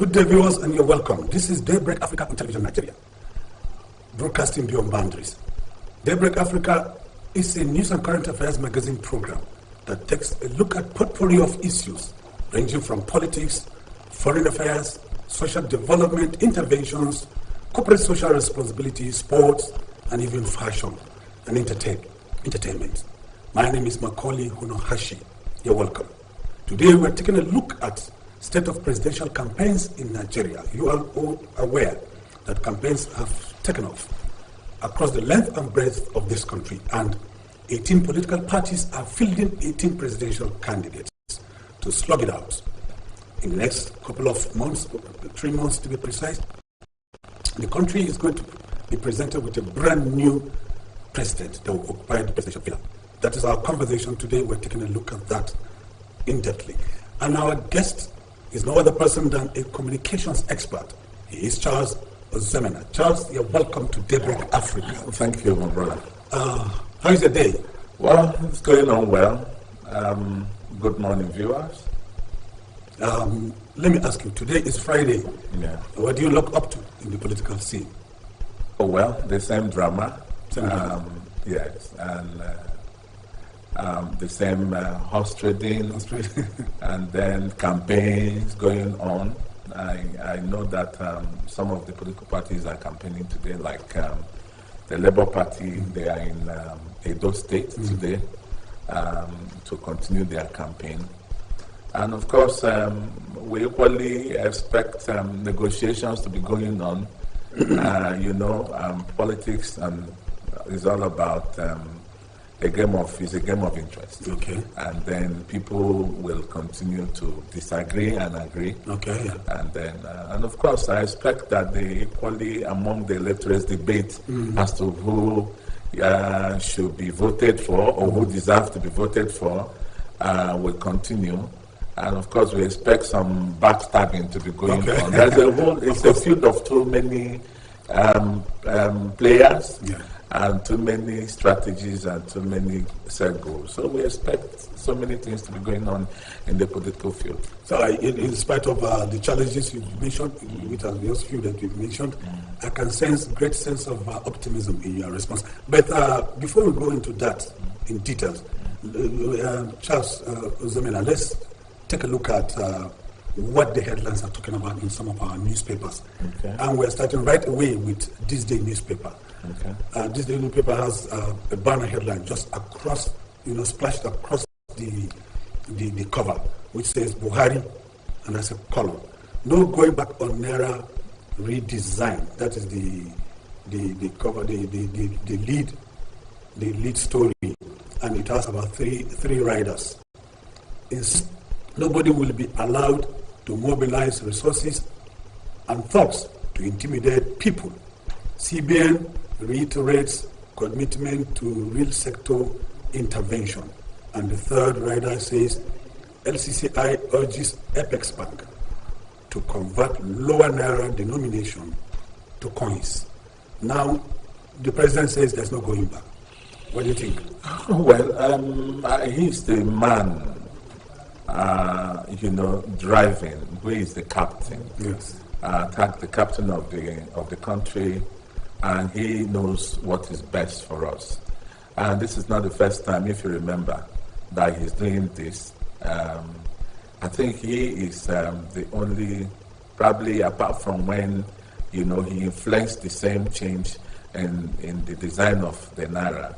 Good day, viewers, and you're welcome. This is Daybreak Africa on Television Nigeria, broadcasting beyond boundaries. Daybreak Africa is a news and current affairs magazine program that takes a look at portfolio of issues ranging from politics, foreign affairs, social development, interventions, corporate social responsibility, sports, and even fashion and entertainment. My name is Macaulay Hunohashi. You're welcome. Today we're taking a look at state of presidential campaigns in Nigeria. You are all aware that campaigns have taken off across the length and breadth of this country, and 18 political parties are fielding 18 presidential candidates to slug it out. In the next couple of months, 3 months to be precise, the country is going to be presented with a brand new president that will occupy the presidential pillar. That is our conversation today. We're taking a look at that in-depthly. And our guest is no other person than a communications expert. He is Charles Ozemena. Charles, you're welcome to Daybreak Africa. Thank you, my brother. How is your day? Well, it's going on well. Good morning, viewers. Let me ask you, today is Friday. Yeah. What do you look up to in the political scene? Oh, well, the same drama. Same drama. Yes, and the same horse trading, and then campaigns going on. I know that some of the political parties are campaigning today, like the Labour Party. They are in Edo State today to continue their campaign. And of course, we equally expect negotiations to be going on. Politics is all about a game of interest. Okay. And then people will continue to disagree and agree. Okay. Yeah. And then, and of course, I expect that they equally among the electors debate as to who should be voted for or who deserves to be voted for will continue. And of course, we expect some backstabbing to be going on. There's it's a field of too many players. Yeah. And too many strategies and too many set goals. So we expect so many things to be going on in the political field. So in spite of the challenges you've mentioned, which are those few that you've mentioned, I can sense great sense of optimism in your response. But before we go into that in details, Charles Ozemena, let's take a look at what the headlines are talking about in some of our newspapers. Okay. And we're starting right away with This Day newspaper. Okay. This Day newspaper has a banner headline just across, splashed across the cover, which says Buhari, and that's a column. No going back on Naira redesign. That is the cover, the lead story, and it has about three riders. Nobody will be allowed to mobilize resources and thugs to intimidate people. CBN reiterates commitment to real sector intervention. And the third rider says LCCI urges Apex Bank to convert lower Naira denomination to coins. Now, the president says there's no going back. What do you think? Well, he's the man driving, who is the captain. Yes. The captain of the country, and he knows what is best for us. And this is not the first time, if you remember, that he's doing this. I think he is the only, probably apart from when, he influenced the same change in the design of the Naira.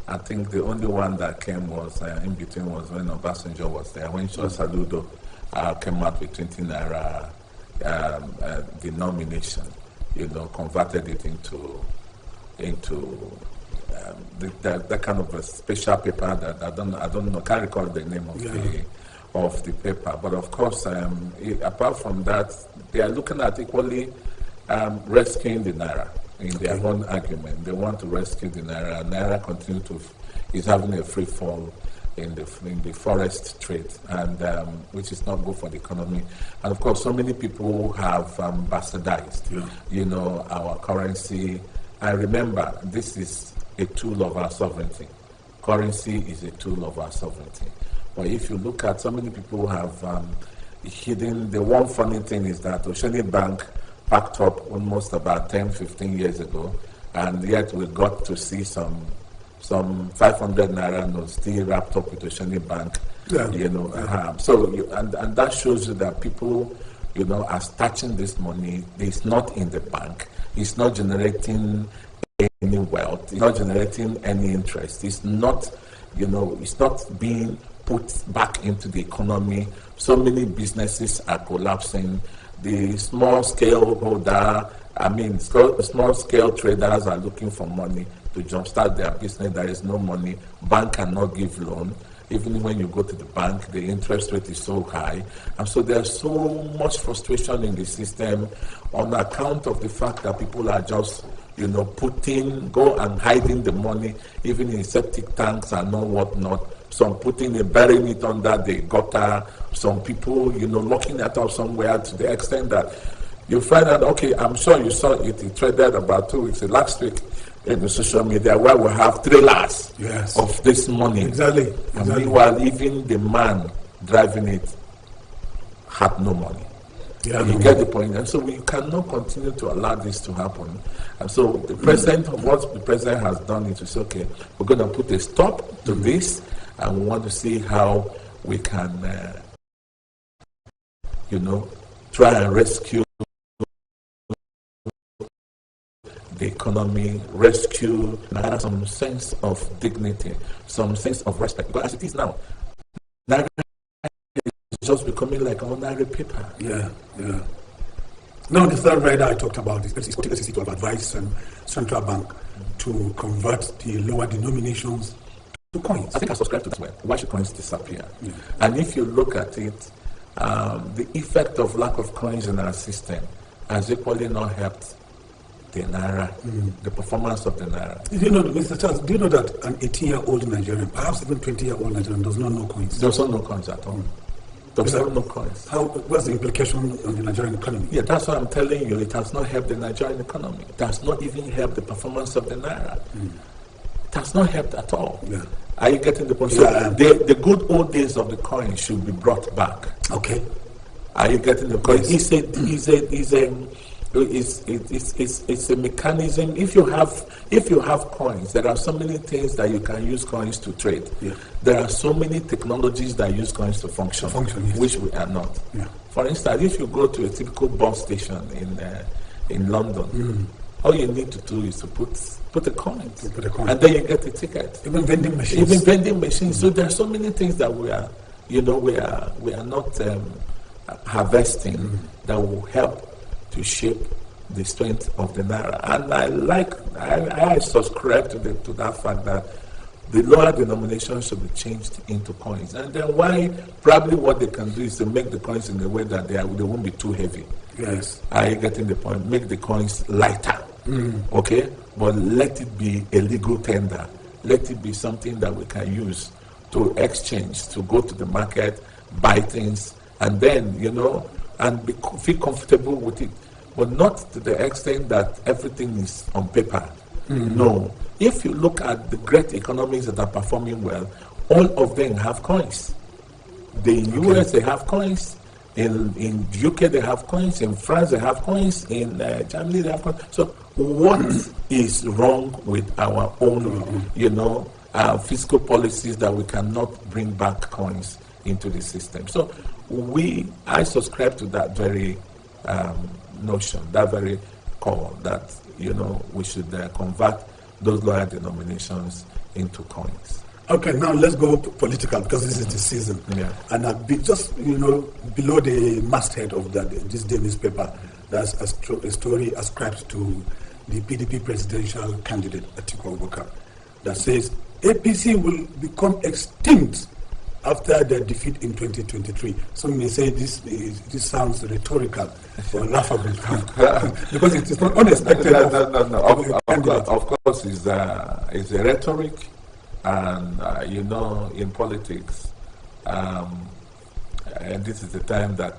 I think the only one that came was in between was when Obasanjo was there, when Shah Saludo came out with 20 Naira denomination, converted it into that kind of a special paper that I don't know, can't recall the name of the paper. But of course, apart from that, they are looking at equally rescuing the Naira. In their own argument, they want to rescue the Naira. Naira is having a free fall in the forest trade, and which is not good for the economy. And of course, so many people have bastardized, our currency. I remember this is a tool of our sovereignty. Currency is a tool of our sovereignty. But if you look at, so many people have hidden. The one funny thing is that Oceanic Bank packed up almost about 10, 15 years ago, and yet we got to see some 500 naira notes still wrapped up with Oceanic Bank. Yeah. And that shows you that people, are stashing this money. It's not in the bank. It's not generating any wealth. It's not generating any interest. It's not, it's not being put back into the economy. So many businesses are collapsing. The small scale small scale traders are looking for money to jumpstart their business. There is no money. Bank cannot give loan. Even when you go to the bank, the interest rate is so high. And so there's so much frustration in the system on account of the fact that people are just, go and hiding the money, even in septic tanks and whatnot. Some burying it under the gutter. Some people, locking it up somewhere to the extent that you find out, okay, I'm sure you saw it. It traded about 2 weeks, last week, in the social media, where we have trailers of this money. Exactly. And meanwhile, even the man driving it had no money. Yeah, you get the point. And so we cannot continue to allow this to happen. And so the president, what the president has done is to say, okay, we're going to put a stop to this, and we want to see how we can, try and rescue the economy, rescue some sense of dignity, some sense of respect. But as it is now, Naira is just becoming like ordinary paper. Yeah. Now, the third rider I talked about is SEC to have advised central bank to convert the lower denominations to coins. I think I subscribe to that one. Why should coins disappear? Yeah. And if you look at it, the effect of lack of coins in our system has equally not helped the Naira, the performance of the Naira. Mr. Charles, do you know that an 18-year-old Nigerian, perhaps even 20-year-old Nigerian, does not know coins? Does not know coins at all. Does not know coins. What's the implication on the Nigerian economy? Yeah, that's what I'm telling you. It has not helped the Nigerian economy. It has not even helped the performance of the Naira. It has not helped at all. Yeah. Are you getting the point? Yeah, so the good old days of the coin should be brought back. Okay. Are you getting the point? Yes. It's a mechanism. If you have coins, there are so many things that you can use coins to trade. Yeah. There are so many technologies that use coins to function yes. Which we are not. Yeah. For instance, if you go to a typical bus station in London, all you need to do is to put a coin, and then you get a ticket. Even vending machines. So there are so many things that we are not harvesting that will help to shape the strength of the Naira. And I subscribe to that fact that the lower denomination should be changed into coins. And then probably what they can do is to make the coins in a way that they won't be too heavy. Yes. Are you getting the point? Make the coins lighter. Okay? But let it be a legal tender. Let it be something that we can use to exchange, to go to the market, buy things, and then, and feel comfortable with it. But not to the extent that everything is on paper. No. If you look at the great economies that are performing well, all of them have coins. In US, they have coins. In UK, they have coins. In France, they have coins. In Germany, they have coins. So what is wrong with our own, fiscal policies that we cannot bring back coins into the system? So I subscribe to that very notion, that very call that, we should convert those lower denominations into coins. Okay, now let's go political, because this is the season. Yeah. And just, below the masthead of this day newspaper, there's a story ascribed to the PDP presidential candidate, Atiku Abubakar, that says APC will become extinct after their defeat in 2023. Some may say this sounds rhetorical or laughable because it is not unexpected. No. Of course, it's a rhetoric, and in politics, and this is the time that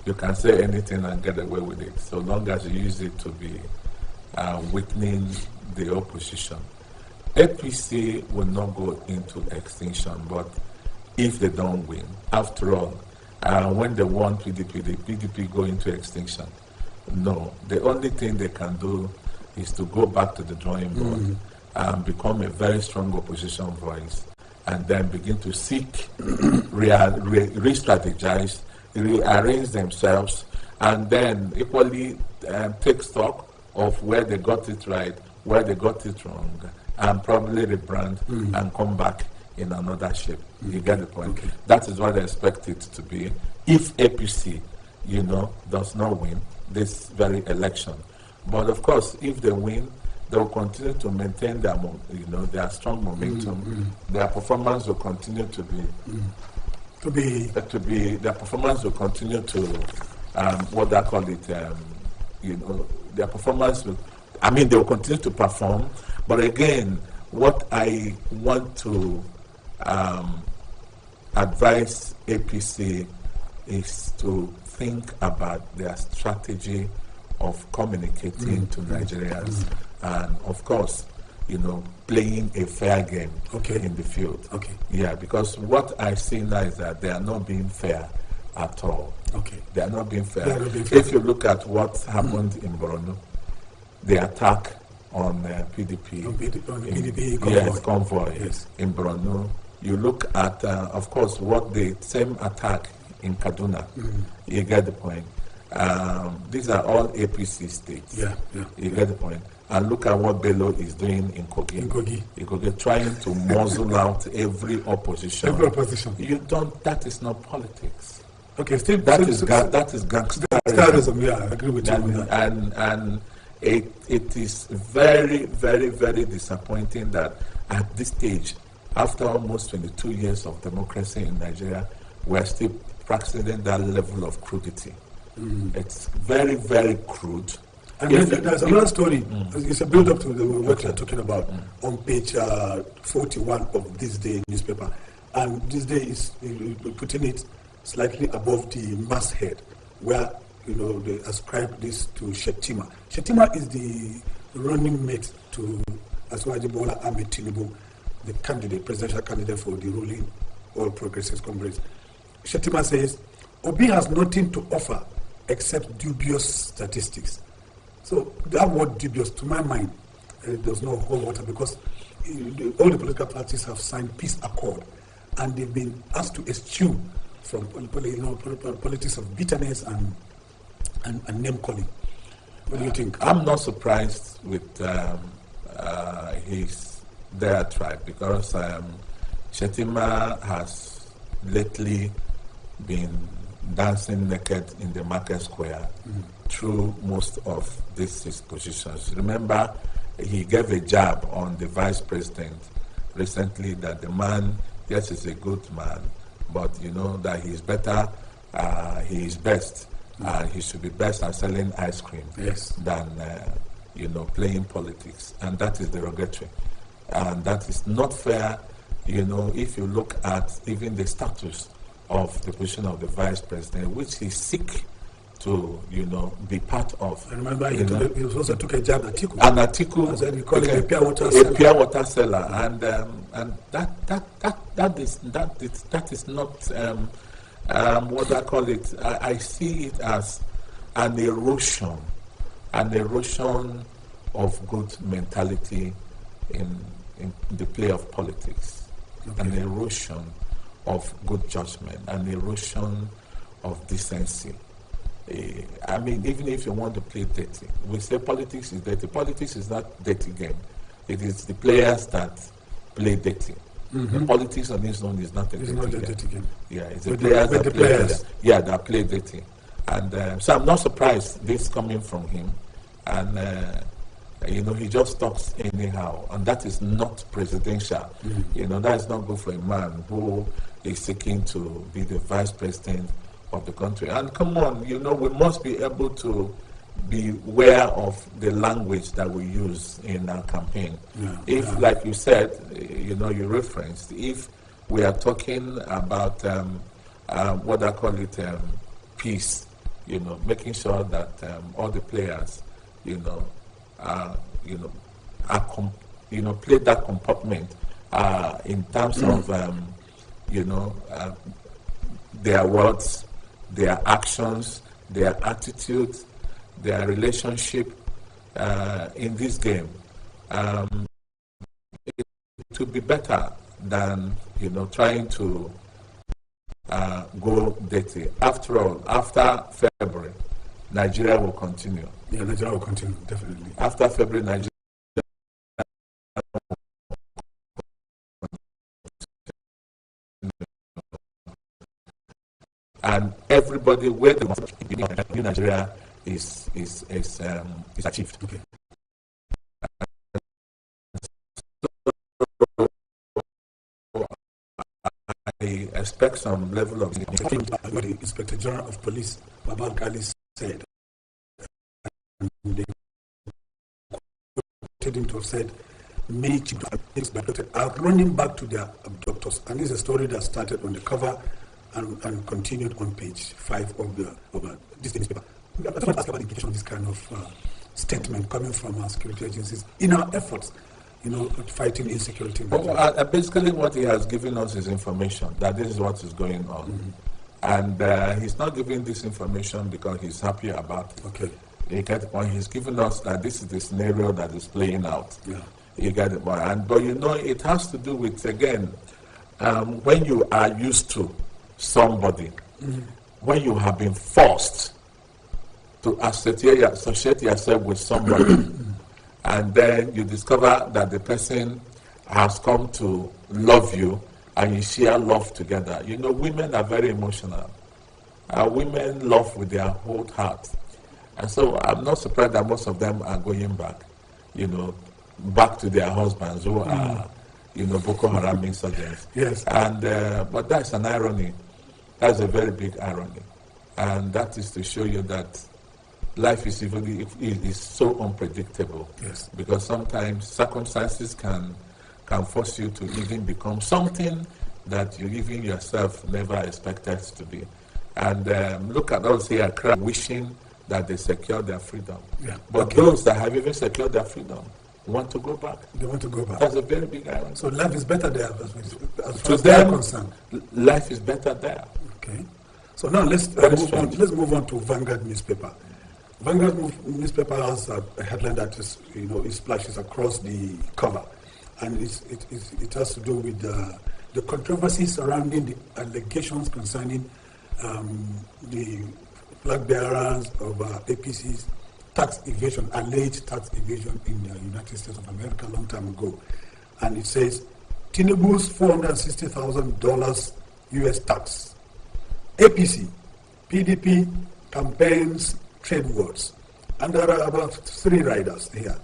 you can say anything and get away with it, so long as you use it to be weakening the opposition. APC will not go into extinction, but if they don't win, after all, when they want PDP, the PDP go into extinction. No, the only thing they can do is to go back to the drawing board and become a very strong opposition voice, and then begin to seek, re-strategize, rearrange themselves, and then equally take stock of where they got it right, where they got it wrong, and probably rebrand and come back in another shape. You get the point? Okay. That is what I expect it to be. If APC, does not win this very election. But of course, if they win, they will continue to maintain their, their strong momentum. Their performance will continue their performance will continue to, what I call it, their performance will, they will continue to perform. But again, what I want to advise APC is to think about their strategy of communicating to Nigerians, and of course, playing a fair game in the field. Okay. Yeah, because what I see now is that they are not being fair at all. Okay. They are not being fair. They are not being fair. If you look at what happened in Borno, the attack on PDP, convoy Yes. in Borno, you look at, of course, what the same attack in Kaduna, you get the point. These are all APC states. Yeah. You get the point. And look at what Bello is doing in Kogi. Kogi, trying to muzzle out every opposition. That is not politics. Okay, that is gangsterism. Yeah, I agree with you. And it is very, very, very disappointing that at this stage, after almost 22 years of democracy in Nigeria, we're still practicing that level of crudity. It's very, very crude. And there's another story. It's a build-up to the work you're talking about on page 41 of This Day newspaper. And This Day is putting it slightly above the masthead, where they ascribe this to Shettima. Shettima is the running mate to Asiwaju Bola Ahmed Tinubu, the presidential candidate for the ruling All Progressives Congress. Shettima says, Obi has nothing to offer except dubious statistics. So that word dubious, to my mind, does not hold water, because all the political parties have signed peace accord, and they've been asked to eschew from politics of bitterness and name calling. What do you think? I'm not surprised with his diatribe, because Shettima has lately been dancing naked in the market square through most of these positions. Remember, he gave a jab on the vice president recently that the man, yes, is a good man, but that he's better, he is best, he should be best at selling ice cream than playing politics, and that is derogatory, and that is not fair. If you look at even the status of the position of the vice president, which he seek to, be part of. I remember he also took a jab at Atiku. And Atiku, he called it a pure water seller. And that is not what I call it. I see it as an erosion of good mentality in the play of politics, an erosion of good judgment, an erosion of decency. Even if you want to play dirty, we say politics is dirty. Politics is not dirty game. It is the players that play dirty. Politics on its own is not a dirty game. Yeah, it's the players that play dirty. Yeah, that play dirty. And so I'm not surprised this coming from him. And he just talks anyhow, and that is not presidential. That is not good for a man who is seeking to be the vice president of the country. And come on, we must be able to be aware of the language that we use in our campaign. Like you said, you referenced, if we are talking about what I call it, peace, making sure that all the players, play that compartment in terms of, their words their actions, their attitude, their relationship in this game. It would be better than trying to go dirty. After all, after February, Nigeria will continue. Yeah, Nigeria will continue, definitely. After February, Nigeria. And everybody where the Nigeria is achieved. Okay. I expect some level of the Inspector General of Police, Baba Gali, said, and they quoted him to have said, many chief abducted are running back to their abductors. And this is a story that started on the cover and continued on page 5 of this newspaper. I want to ask about the implication of this kind of statement coming from our security agencies in our efforts, fighting insecurity. Well, basically what he has given us is information, that this is what is going on. Mm-hmm. And he's not giving this information because he's happy about it. Okay. You get the point. He's given us that this is the scenario that is playing out. Yeah. You get the point. But it has to do with, again, when you are used to somebody, mm-hmm. when you have been forced to associate yourself with somebody, and then you discover that the person has come to love you and you share love together. Women are very emotional. Women love with their whole heart. And so I'm not surprised that most of them are going back, back to their husbands who are, Boko Haram insurgents. Yes. And but that's an irony. That's a very big irony. And that is to show you that life is so unpredictable. Yes. Because sometimes circumstances can force you to even become something that you even yourself never expected to be. And look at us here wishing that they secure their freedom. Yeah. But those that have even secured their freedom want to go back. They want to go back. That's a very big irony. So life is better there as far to as they are them, concerned. Life is better there. Okay. So now let's move on to Vanguard newspaper. Vanguard newspaper has a headline that is, it splashes across the cover, and it has to do with the controversy surrounding the allegations concerning the flag bearers of APC's alleged tax evasion in the United States of America a long time ago. And it says, Tinubu's $460,000 US tax. APC, PDP campaigns trade wars. And there are about 3 riders here.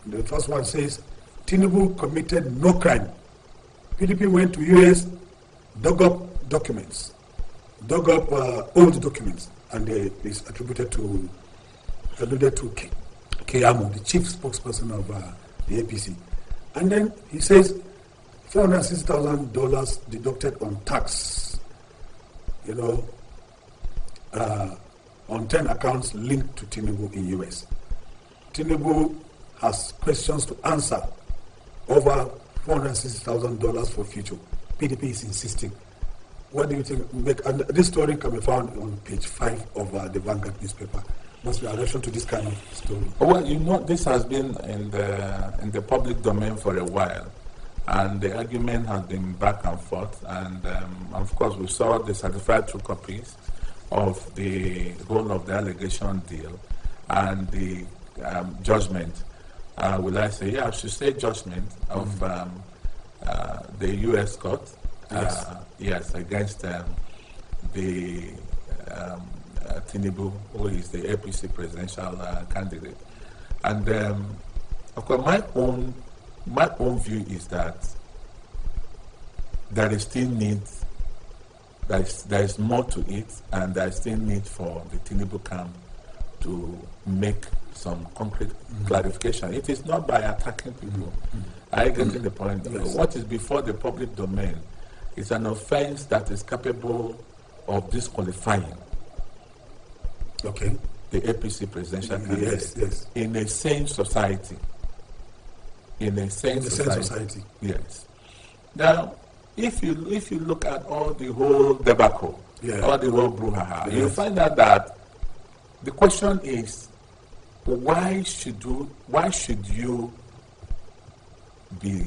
The first one says, Tinubu committed no crime. PDP went to US, dug up old documents, and it's alluded to Keyamo, the chief spokesperson of the APC. And then he says $460,000 deducted on tax, on 10 accounts linked to Tinubu in US. Tinubu has questions to answer over $460,000 for future. PDP is insisting. What do you think? And this story can be found on page 5 of the Vanguard newspaper. Must be a reaction to this kind of story. Well, this has been in the public domain for a while, and the argument has been back and forth. And of course, we saw the certified true copies of the whole of the allegation deal and the judgment. Will I say? Yeah, I should say judgment of the U.S. court. Yes, against the Tinubu, who is the APC presidential candidate. And of course, my own view is that there is still need. There is more to it, and there is still need for the Tinubu camp to make some concrete clarification. It is not by attacking people. I get to the point. Yes. What is before the public domain is an offense that is capable of disqualifying the APC presidential candidate in a sane society. In a sane society. Yes. Now, if you look at all the whole debacle all the whole brouhaha. Yes. You find out that the question is, why should you be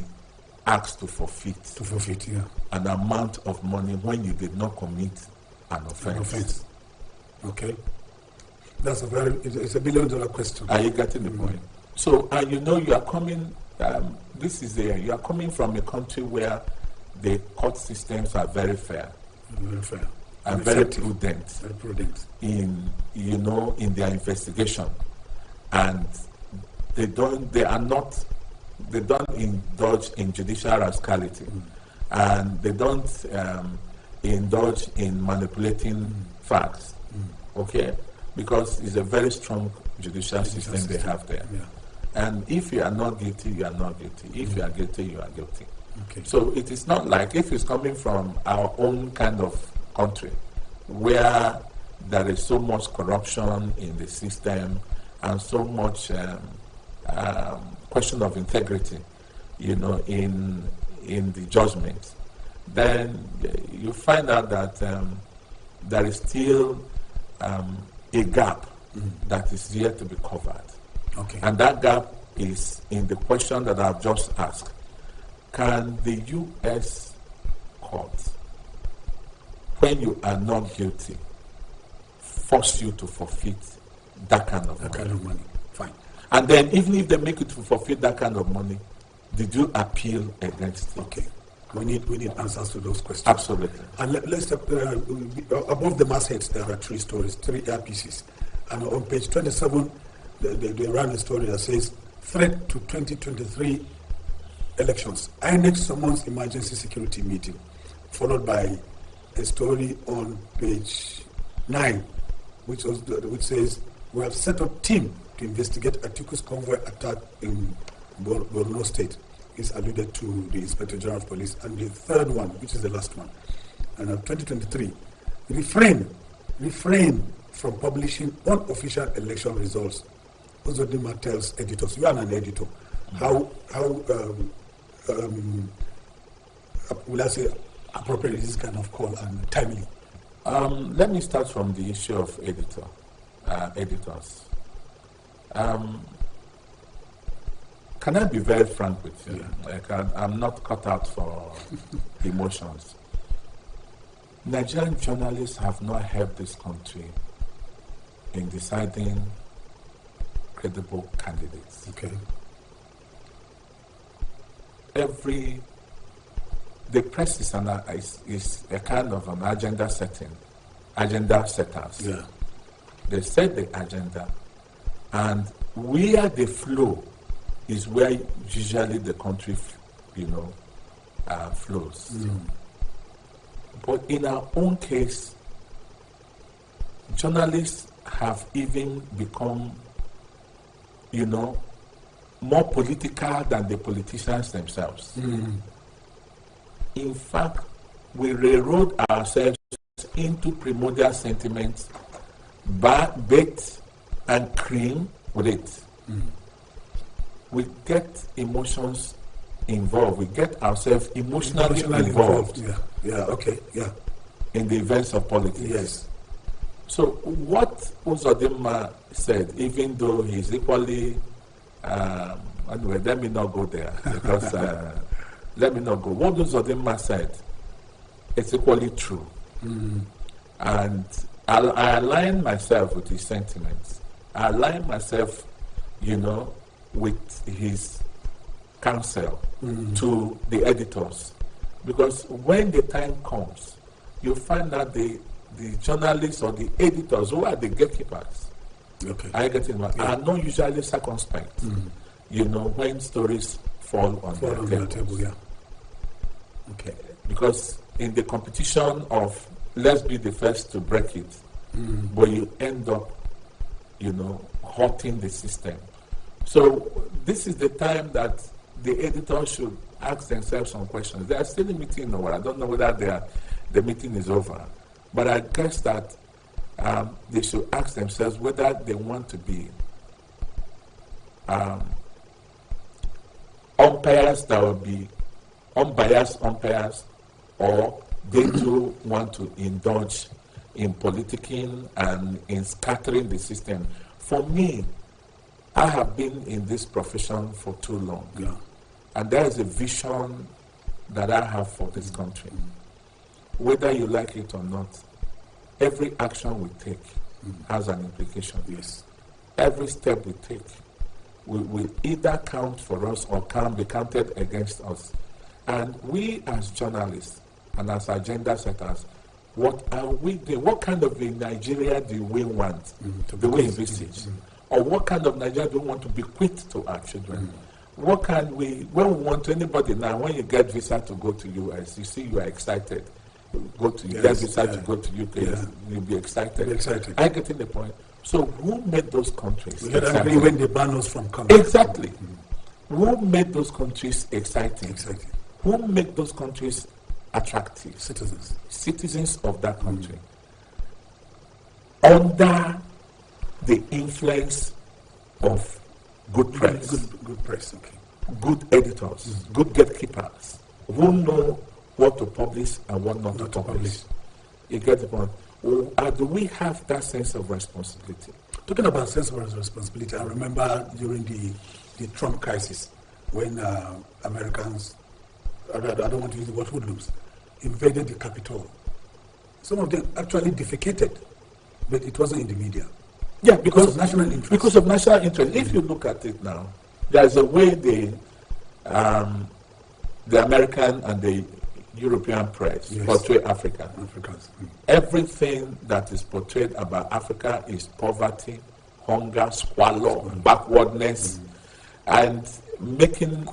asked to forfeit an amount of money when you did not commit an offense? Okay. It's a $1 billion question. Are you getting the point? So, and you are coming, you are coming from a country where the court systems are very fair. Very fair. And very prudent in their investigation. And they don't indulge in judicial rascality, and they don't indulge in manipulating facts, okay? Because it's a very strong judicial system they have there. Yeah. And if you are not guilty, you are not guilty. If you are guilty, you are guilty. Okay. So it is not like if it's coming from our own kind of country where there is so much corruption in the system and so much question of integrity, in the judgment, then you find out that there is still a gap that is yet to be covered. Okay. And that gap is in the question that I've just asked. Can the U.S. court, when you are not guilty, force you to forfeit that kind of money? Fine. And then even if they make you to forfeit that kind of money, did you appeal against it? Okay. We need answers to those questions. Absolutely. And let's above the mastheads there are three earpieces. And on page 27, they ran a story that says threat to 2023 elections. INEC summons emergency security meeting, followed by a story on page 9, which says we have set up team to investigate Atiku's convoy attack in Borno State. Is alluded to the Inspector General of Police. And the third one, which is the last one, and 2023, refrain from publishing unofficial election results. Uzodima tells editors, you are an editor, how will I say appropriate is this kind of call and timely? Let me start from the issue of editors. Can I be very frank with you? Yeah. I'm not cut out for emotions. Nigerian journalists have not helped this country in deciding credible candidates. Okay. The press is a kind of an agenda setters. Yeah. They set the agenda, and where they flow is where usually the country, flows. But in our own case, journalists have even become, more political than the politicians themselves. In fact, we railroad ourselves into primordial sentiments, baked and cream with it. We get emotions involved. We get ourselves emotionally involved. Yeah. In the events of politics. Yes. So what Uzodimma said, even though he's equally, anyway, let me not go there because let me not go. What Uzodimma said, it's equally true. And I align myself with his sentiments. I align myself, with his counsel to the editors. Because when the time comes, you find that the journalists or the editors, who are the gatekeepers, are not usually circumspect, when stories fall on their table. Yeah. Okay. Because in the competition of let's be the first to break it, but you end up, hurting the system. So this is the time that the editors should ask themselves some questions. They are still in meeting over. I don't know whether the meeting is over. But I guess that they should ask themselves whether they want to be umpires that will be unbiased umpires, or they do want to indulge in politicking and in scattering the system. For me, I have been in this profession for too long. Yeah. And there is a vision that I have for this country. Whether you like it or not, every action we take has an implication. Yes. Every step we take will either count for us or can be counted against us. And we as journalists and as agenda setters, what are we doing? What kind of a Nigeria do we want? Do we envisage? Or what kind of Nigeria do we want to bequeath to our children? What can we, when we want to, anybody now, when you get visa to go to US, you see you are excited. Go to get visa to go to UK, you'll be excited. I get in the point. So who made those countries exciting? When they ban us from coming. Exactly. Who made those countries exciting? Exactly. Who made those countries attractive? Citizens. Citizens of that country. Under the influence of good press. Good press, okay. Good editors, good gatekeepers, who know what to publish and what not to publish. You get the point. Do we have that sense of responsibility? Talking about sense of responsibility, I remember during the Trump crisis when Americans, I don't want to use the word hoodlums, invaded the Capitol. Some of them actually defecated, but it wasn't in the media. Yeah, because of national interest. Because of national interest. If you look at it now, there's a way the American and the European press portray Africa. Africans. Everything that is portrayed about Africa is poverty, hunger, squalor, backwardness, and making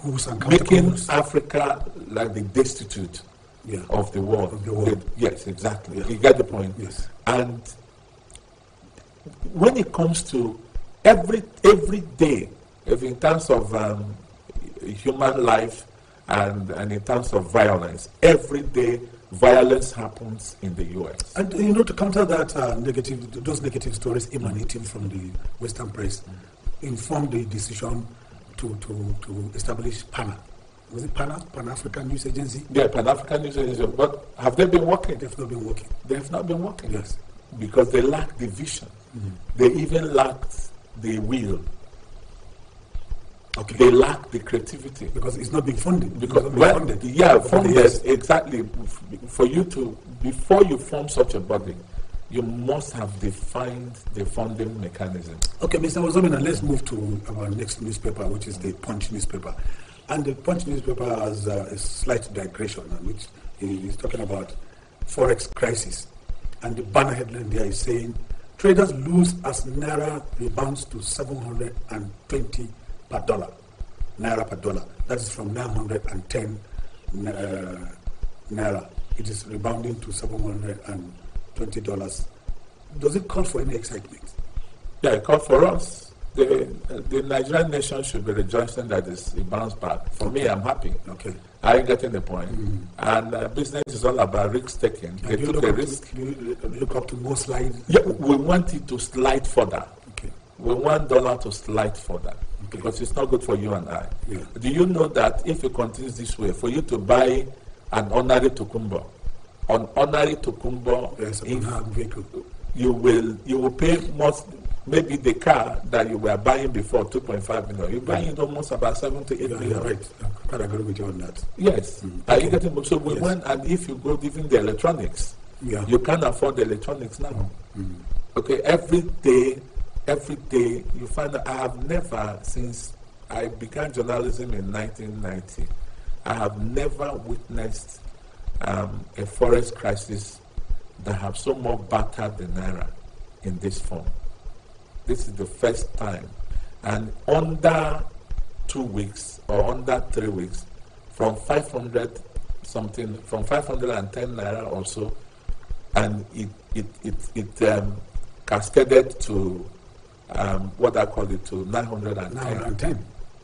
Africa like the destitute of the world. Yes, exactly. You get the point. Yes. And when it comes to every day, if in terms of human life and in terms of violence, every day violence happens in the U.S. And to counter that those negative stories emanating from the Western press, informed the decision to establish PANA. Was it PANA? Pan-African News Agency? Yeah, Pan-African News Agency. But have they been working? They've not been working. They have not been working. Yes. Because they lack the vision. They even lacked the will. Okay. They lack the creativity. Because it's not being funded. Funded. Yeah, funded. Exactly. For you to, before you form such a body, you must have defined the funding mechanism. Okay, Mr. Ozomina, let's move to our next newspaper, which is the Punch newspaper. And the Punch newspaper has a slight digression, which is talking about Forex crisis. And the banner headline there is saying, traders lose as Naira rebounds to 720 per dollar. Naira per dollar. That is from 910 Naira. It is rebounding to $720. Does it call for any excitement? Yeah, it calls for us. The Nigerian nation should be rejoicing that it bounced back. For me, I'm happy. Okay. Are you getting the point? And business is all about risk taking. They took a risk. You look up to more slides? Yeah, we want it to slide further. Okay. We want dollar to slide further because it's not good for you and I. Yeah. Do you know that if it continues this way, for you to buy an ordinary tokumbo, Yes, vehicle. you will pay most. Maybe the car that you were buying before, 2.5 million, you're buying it almost about 7 to 8 million. Right. I quite agree with you on that. Yes. Are you getting? So we want, and if you go even the electronics, you can't afford the electronics now. Okay, every day you find that I have never, since I began journalism in 1990, I have never witnessed a forex crisis that have so much battered the Naira in this form. This is the first time. And under 2 weeks or under 3 weeks, from 510 Naira or so, and it cascaded to what I call it to 910.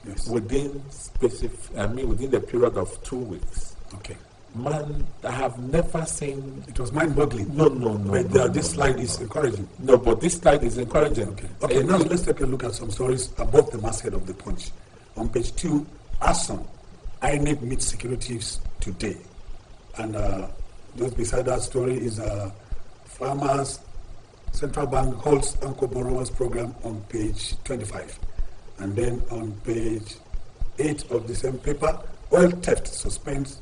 Yes. Within the period of 2 weeks. Okay. Man, I have never seen. It was mind-boggling. No. But this slide is encouraging. No, but this slide is encouraging. Okay. Now let's take a look at some stories above the masthead of the Punch. On page 2, ASAM, INEC meets securities today. And Just beside that story is Farmers Central Bank holds Anchor Borrowers Program on page 25. And then on page 8 of the same paper, oil theft suspects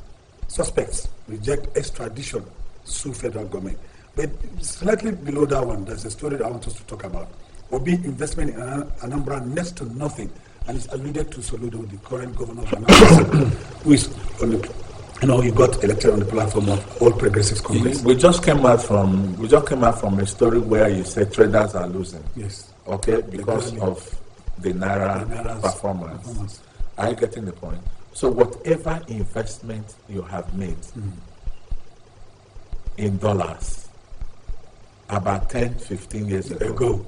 reject extradition, sue federal government. But slightly below that one, there's a story that I want us to talk about. Obi investment in Anambra next to nothing, and it's alluded to Soludo, the current governor of Anambra, who is on the, he got elected on the platform of All Progressives Congress. We just came out from a story where you said traders are losing. Yes. Okay, because of the Naira performance. Are you getting the point? So whatever investment you have made in dollars about 10, 15 years ago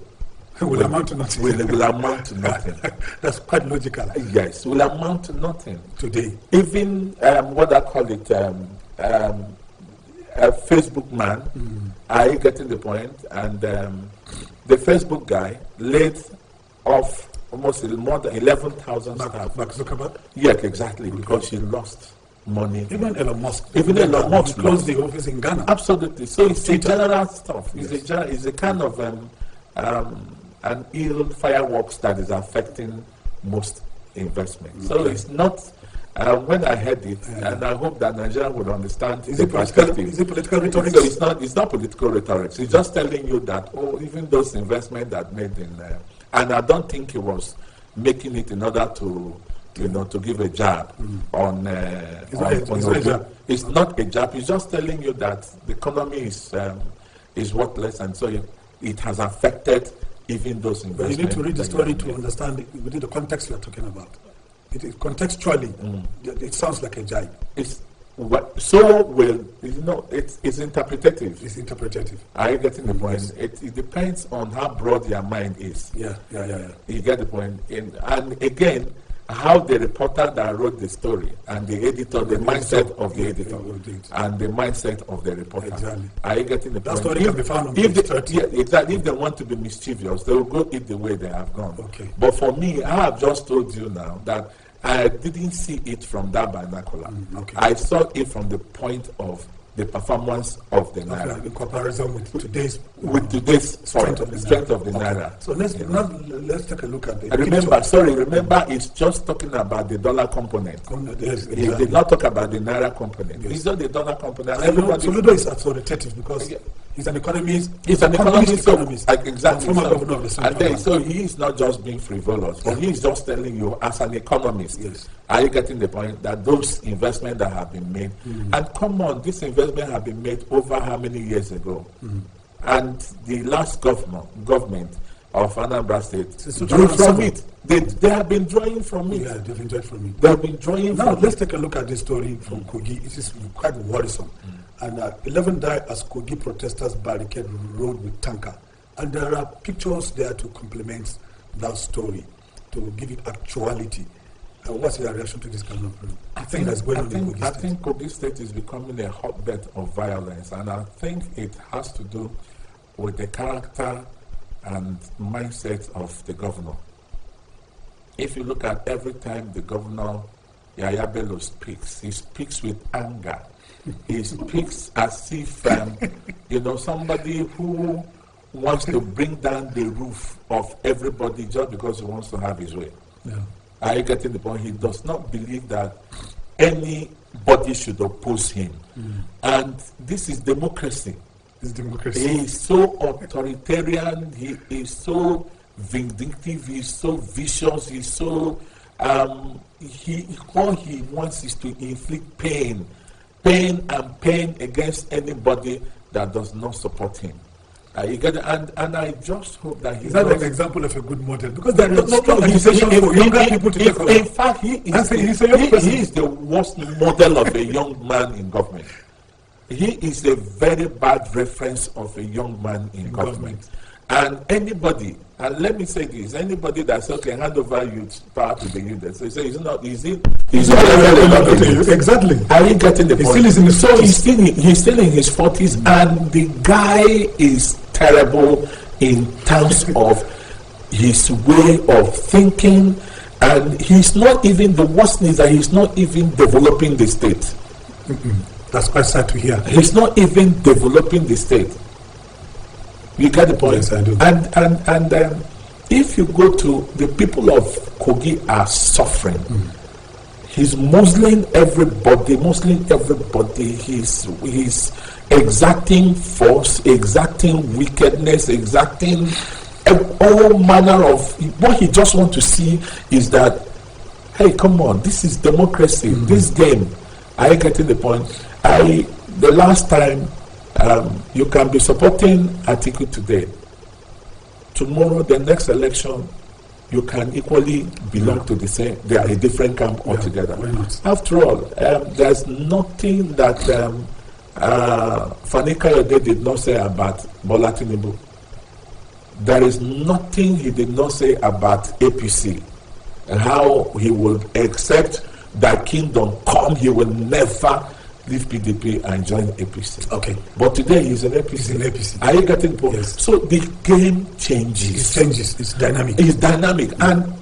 will amount to nothing. Will amount to nothing. That's quite logical. Yes, will amount to nothing. Today. Even what I call it, a Facebook man, are you getting the point? And the Facebook guy laid off almost more than 11,000 staff. Mark Zuckerberg? Yeah, exactly, because he lost money. Even Elon Musk. Elon Musk closed the office in Ghana. Absolutely. So it's a general stuff. It's a kind of an ill fireworks that is affecting most investments. So it's not. When I heard it, and I hope that Nigeria would understand is the it perspective. Is it political rhetoric? So it's not political rhetoric. It's just telling you that even those investments that made in, and I don't think he was making it in order to give a jab on. It's not a jab. It's just telling you that the economy is worthless, and so it has affected even those investments. You need to read the story to understand within the context you are talking about. It is contextually, it sounds like a jibe. It's interpretative. It's interpretative. Are you getting the point? It depends on how broad your mind is. Yeah. You get the point. And again, how the reporter that wrote the story and the editor, the mindset of the editor and the mindset of the reporter. Exactly. Are you getting the point? That story can be found on page 30. Exactly. If they want to be mischievous, they will go it the way they have gone. Okay. But for me, I have just told you now that I didn't see it from that binacular. Okay. I saw it from the point of the performance of the Naira. In comparison with today's strength of the Naira. So let's take a look at the Remember, it's just talking about the dollar component. Yes, exactly. He did not talk about the Naira component. Yes. It's not the dollar component. Soludo is authoritative because he's an economist. He's an economist. Exactly. Former governor of the Central Bank. So he is not just being frivolous, but he is just telling you as an economist. Yes. Are you getting the point that those investments that have been made, and come on, this investment have been made over how many years ago? And the last government of Anambra State drew from it. They have been drawing from it. Yeah, they've been drawing from it. They have been drawing now, let's take a look at this story from Kogi. It is quite worrisome. And 11 died as Kogi protesters barricade road with tanker. And there are pictures there to complement that story, to give it actuality. What's your reaction to this kind of problem? I think Kogi State is becoming a hotbed of violence, and I think it has to do with the character and mindset of the governor. If you look at every time the governor, Yaya Bello, speaks, he speaks with anger. He speaks as if, somebody who wants to bring down the roof of everybody just because he wants to have his way. Yeah. Are you getting the point? He does not believe that anybody should oppose him. And this is democracy. It's democracy. He is so authoritarian, he is so vindictive, he is so vicious, he is so all he wants is to inflict pain against anybody that does not support him. You get it? And I just hope that he's not an example of a good model, because there is strong agitation for younger people to take over. In fact, he is the worst model of a young man in government. He is a very bad reference of a young man in government. And anybody, and let me say this, anybody that says, okay, hand over youth power to the youth, so he's not, exactly. Are you getting the point? He's still in his 40s, and the guy is terrible in terms of his way of thinking, and he's not even, the worst is that he's not even developing the state. That's quite sad to hear. He's not even developing the state. You get the point? Yes, I do. And if you go to the people of Kogi are suffering. He's muzzling everybody. He's exacting force, exacting wickedness, exacting all manner of. What he just wants to see is that, hey, come on, this is democracy. This game. Are you getting the point? The last time, you can be supporting Atiku today. Tomorrow, the next election, you can equally belong to the same. They are a different camp altogether. After all, there's nothing that Fani Kayode did not say about Bola Tinubu. There is nothing he did not say about APC and how he would accept that kingdom come. He will never leave PDP and join APC. Okay. But today he's an APC. He's an APC. Are you getting the point? Yes. So the game changes. It changes. It's dynamic. It's dynamic. And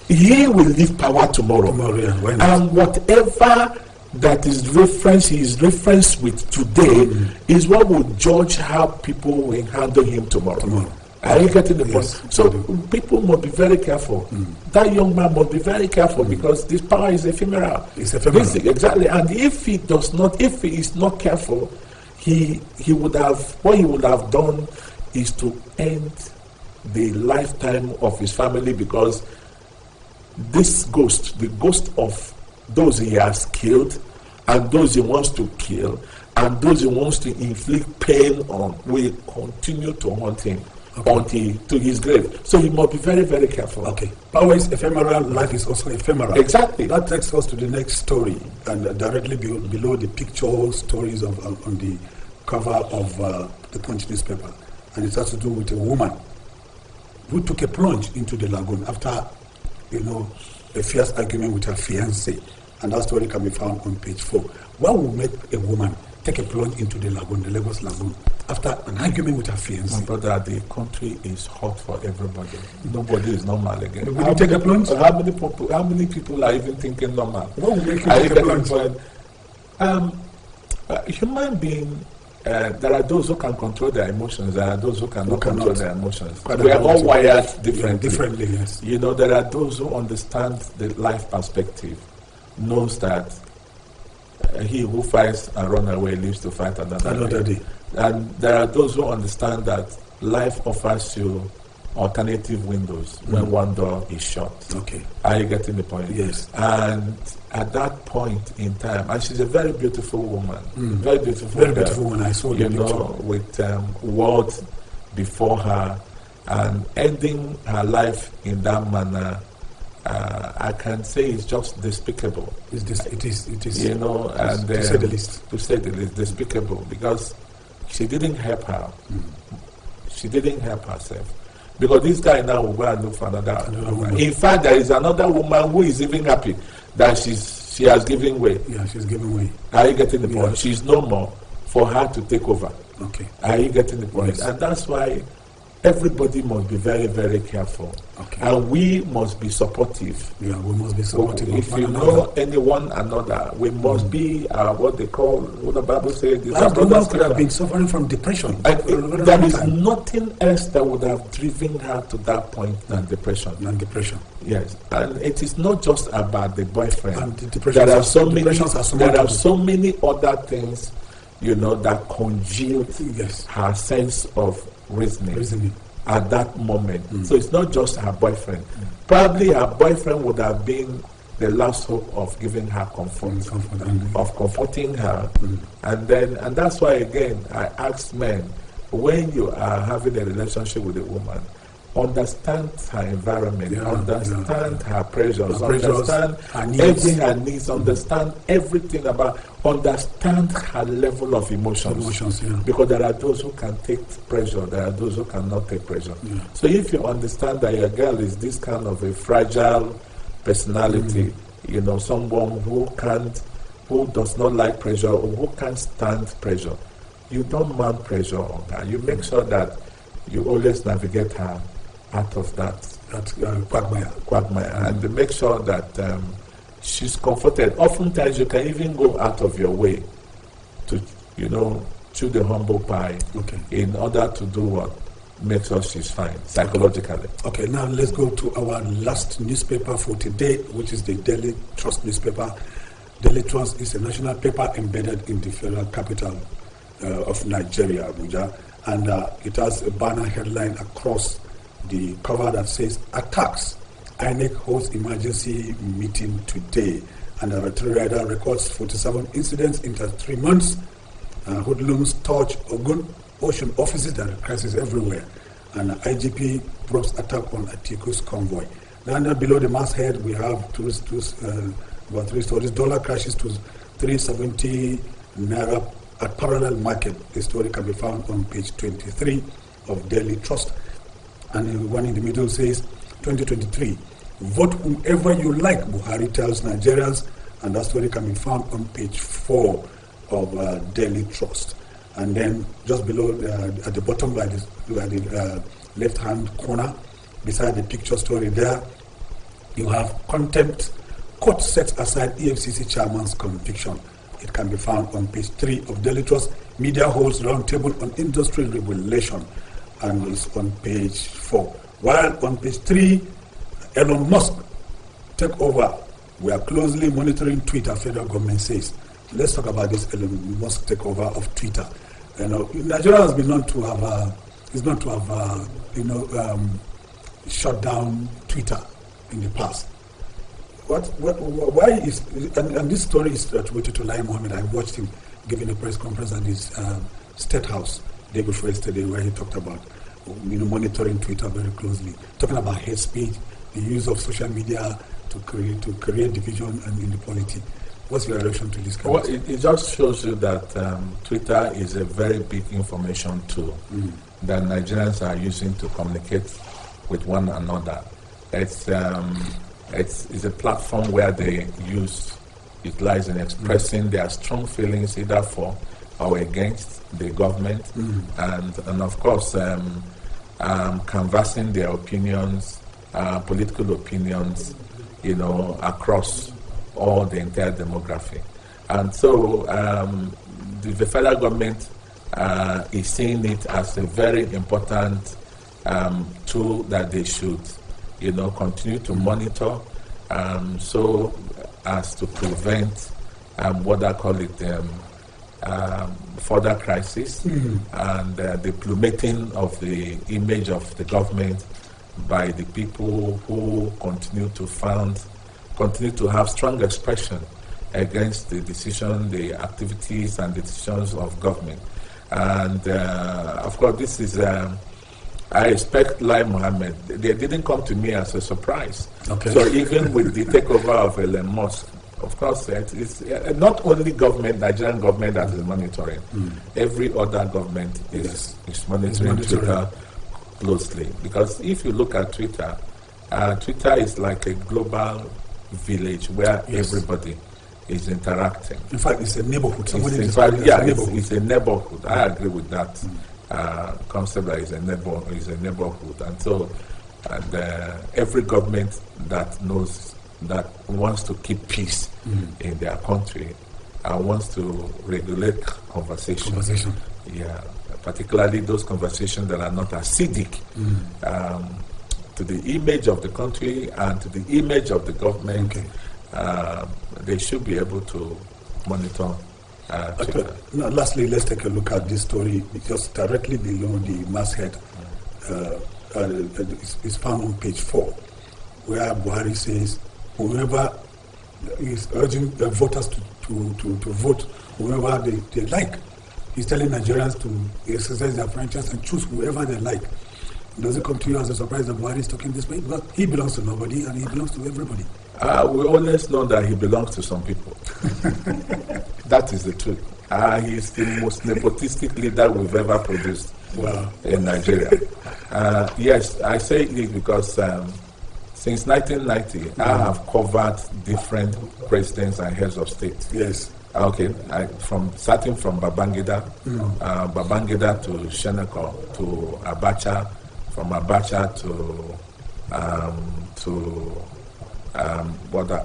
he will leave power tomorrow. Why not? And whatever that is referenced, he is referenced with today, is what will judge how people will handle him tomorrow. Are you getting the point? So people must be very careful. That young man must be very careful because this power is ephemeral. It's ephemeral. Exactly. And if he is not careful, he would have, what he would have done is to end the lifetime of his family, because this ghost, the ghost of those he has killed and those he wants to kill and those he wants to inflict pain on, will continue to haunt him. Until to his grave. So he must be very, very careful. Okay. Power is ephemeral, life is also ephemeral. Exactly. That takes us to the next story, and directly below the picture stories of on the cover of the Punch newspaper. And it has to do with a woman who took a plunge into the lagoon after, a fierce argument with her fiancé. And that story can be found on page 4. What will make a woman take a plunge into the lagoon, the Lagos lagoon, after an argument with her fiancé? My brother, the country is hot for everybody. Nobody is normal again. Will you take a plunge? How many people are even thinking normal? What will make you take a plunge? Human being, there are those who can control their emotions. There are those who cannot control their emotions. We are all wired differently. Yes. There are those who understand the life perspective, knows that he who fights and runs away lives to fight another day. And there are those who understand that life offers you alternative windows when one door is shut. Okay. Are you getting the point? Yes. And at that point in time, and she's a very beautiful woman, very beautiful woman. I saw the picture. With world before her, and ending her life in that manner. I can say it's just despicable. It is. And to say the least. To say the least, despicable, because she didn't help her. She didn't help herself. Because this guy now will go and look for another woman. In fact, there is another woman who is even happy that she has given way. Yeah, she's giving way. Are you getting the point? She's no more for her to take over. Okay. Are you getting the point? Yes. And that's why everybody must be very, very careful. Okay. And we must be supportive. Yeah, we must be supportive. If you know any one another, we must be what the Bible says. That woman could have been suffering from depression. There is nothing else that would have driven her to that point than depression. Yes. And it is not just about the boyfriend. And there are so many other things, that congealed her sense of reasoning at that moment. So it's not just her boyfriend. Probably her boyfriend would have been the last hope of giving her comfort, of comforting her. And that's why, again, I ask men, when you are having a relationship with a woman, understand her environment, understand her pressures, understand everything her needs, understand everything about, understand her level of emotions. Because there are those who can take pressure, there are those who cannot take pressure. So if you understand that your girl is this kind of a fragile personality, someone who does not like pressure or who can't stand pressure, you don't mount pressure on her. You make sure that you always navigate her out of that quagmire, and make sure that she's comforted. Oftentimes you can even go out of your way to, chew the humble pie in order to do what makes us she's fine psychologically. Okay, now let's go to our last newspaper for today, which is the Daily Trust newspaper. Daily Trust is a national paper embedded in the federal capital of Nigeria, Abuja, and it has a banner headline across the cover that says, "Attacks. INEC holds emergency meeting today." And the Rider records 47 incidents in 3 months. Hoodlums touch Ogun Ocean offices, there are crises everywhere. And IGP probes attack on Atiku's convoy. Then below the masthead, we have about 3 stories. Dollar crashes to 370 naira at parallel market. The story can be found on page 23 of Daily Trust. And the one in the middle says, 2023, vote whoever you like, Buhari tells Nigerians. And that story can be found on page 4 of Daily Trust. And then just below, at the bottom by the left-hand corner, beside the picture story there, you have contempt. Court sets aside EFCC chairman's conviction. It can be found on page 3 of Daily Trust. Media holds roundtable on industrial regulation, and it's on page 4. While on page 3, Elon Musk take over. We are closely monitoring Twitter, federal government says. Let's talk about this Elon Musk takeover of Twitter. Nigeria has been known to have, shut down Twitter in the past. Why is, and this story is attributed to Lai Mohammed. I watched him giving a press conference at his State House day before yesterday, where he talked about, monitoring Twitter very closely, talking about hate speech, the use of social media to create division and inequality. What's your reaction to this? Well, it just shows you that Twitter is a very big information tool that Nigerians are using to communicate with one another. It's a platform where they utilize in expressing their strong feelings either for or against the government, and of course canvassing their opinions, political opinions, across all the entire demography. And so the federal government is seeing it as a very important tool that they should continue to monitor, so as to prevent what I call it further crisis and the plummeting of the image of the government by the people who continue to have strong expression against the decision, the activities and the decisions of government. And of course, this is I expect Lai Mohammed, they didn't come to me as a surprise. Okay. So even with the takeover of Elon Musk, of course, it's not only Nigerian government that is monitoring. Every other government is monitoring Twitter closely. Because if you look at Twitter, Twitter is like a global village where everybody is interacting. In fact, it's a neighborhood. It's a neighborhood. I agree with that. Concept that is a neighborhood, and so every government that wants to keep peace in their country wants to regulate conversation. Yeah, particularly those conversations that are not acidic to the image of the country and to the image of the government. They should be able to monitor. Now, lastly, let's take a look at this story just directly below the masthead. It's found on page 4, where Buhari says, whoever is urging the voters to vote whoever they like. He's telling Nigerians to exercise their franchise and choose whoever they like. Does it come to you as a surprise that Buhari is talking this way? But he belongs to nobody and he belongs to everybody. We always know that he belongs to some people. That is the truth. He is the most nepotistic leader we've ever produced in Nigeria. Yes, I say it because since 1990, I have covered different presidents and heads of state. Yes. Okay, starting from Babangida, Babangida to Sheneko, to Abacha, from Abacha to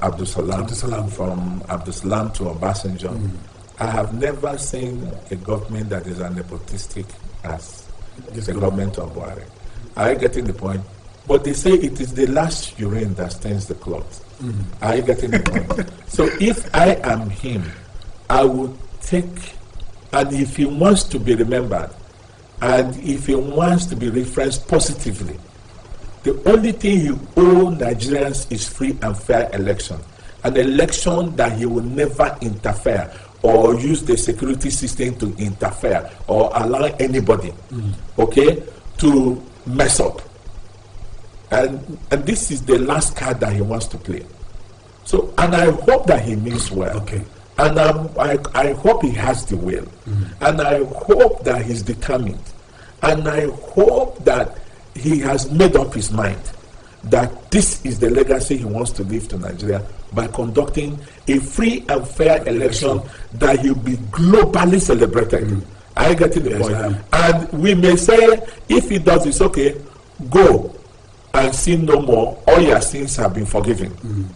Abdul Salam, from Abdul Salam to Obasanjo, I have never seen a government that is as nepotistic as the government of Buhari. Are you getting the point? But they say it is the last urine that stains the cloth. Are you getting the point? So if I am him, I would take, and if he wants to be remembered, and if he wants to be referenced positively, the only thing he owes Nigerians is free and fair election. An election that he will never interfere or use the security system to interfere or allow anybody, okay, to mess up. And this is the last card that he wants to play. So, and I hope that he means well. Okay. And I hope he has the will. And I hope that he's determined. And I hope that he has made up his mind that this is the legacy he wants to leave to Nigeria by conducting a free and fair election that will be globally celebrated. Are you getting the point? And we may say, if he does this, okay, go and sin no more. All your sins have been forgiven.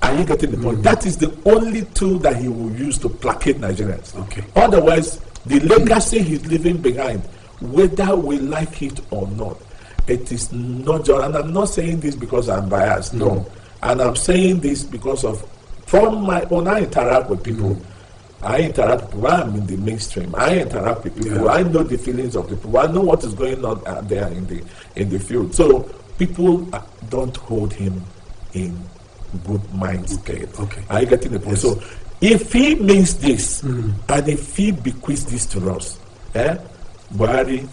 Are you getting the point? That is the only tool that he will use to placate Nigerians. Okay. Otherwise, the legacy he's leaving behind, whether we like it or not, it is not just, and I'm not saying this because I'm biased, no. And I'm saying this because of, from my own, I interact with people. I interact with people. I'm in the mainstream. I interact with people. I know the feelings of the people. I know what is going on out there in the field. So people don't hold him in good mind state. Okay. Are you getting the point? So if he means this, and if he bequeaths this to us, Buhari,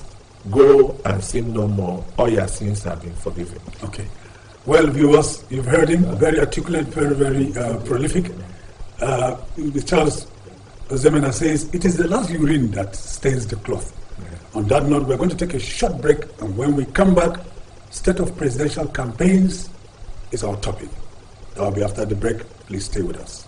go and sin no more. All your sins have been forgiven. Okay. Well, viewers, you've heard him. Very articulate, very, very prolific. Charles Zemena says, it is the last urine that stains the cloth. On that note, we're going to take a short break, and when we come back, state of presidential campaigns is our topic. That will be after the break. Please stay with us.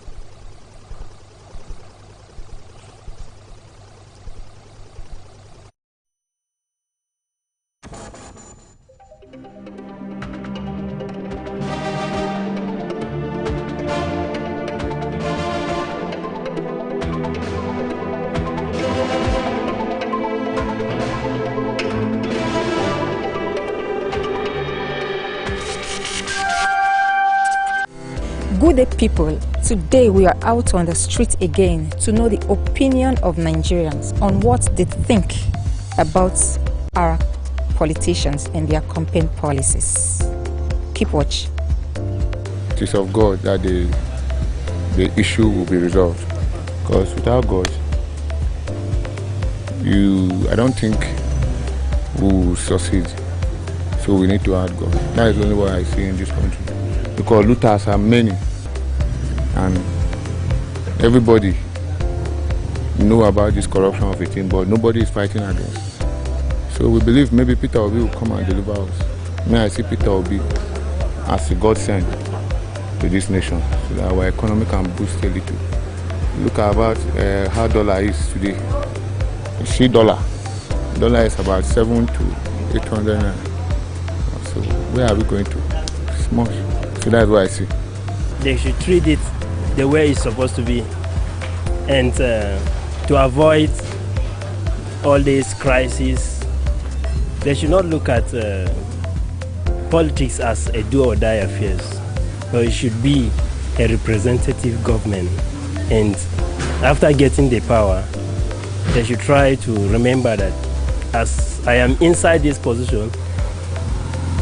Good day, people. Today we are out on the street again to know the opinion of Nigerians on what they think about our politicians and their campaign policies. Keep watch. It is of God that the issue will be resolved. Because without God, I don't think we will succeed. So we need to add God. That is only what I see in this country. Because looters are many. And everybody know about this corruption of a thing, but nobody is fighting against. So we believe maybe Peter Obi will come and deliver us. May I see Peter Obi as a godsend to this nation, so that our economy can boost a little. Look at about how dollar is today. You see dollar is about 700 to 800 naira. So where are we going to? It's much. So that's what I see. They should treat it the way it's supposed to be, and to avoid all these crises, they should not look at politics as a do or die affairs, but it should be a representative government. And after getting the power, they should try to remember that as I am inside this position,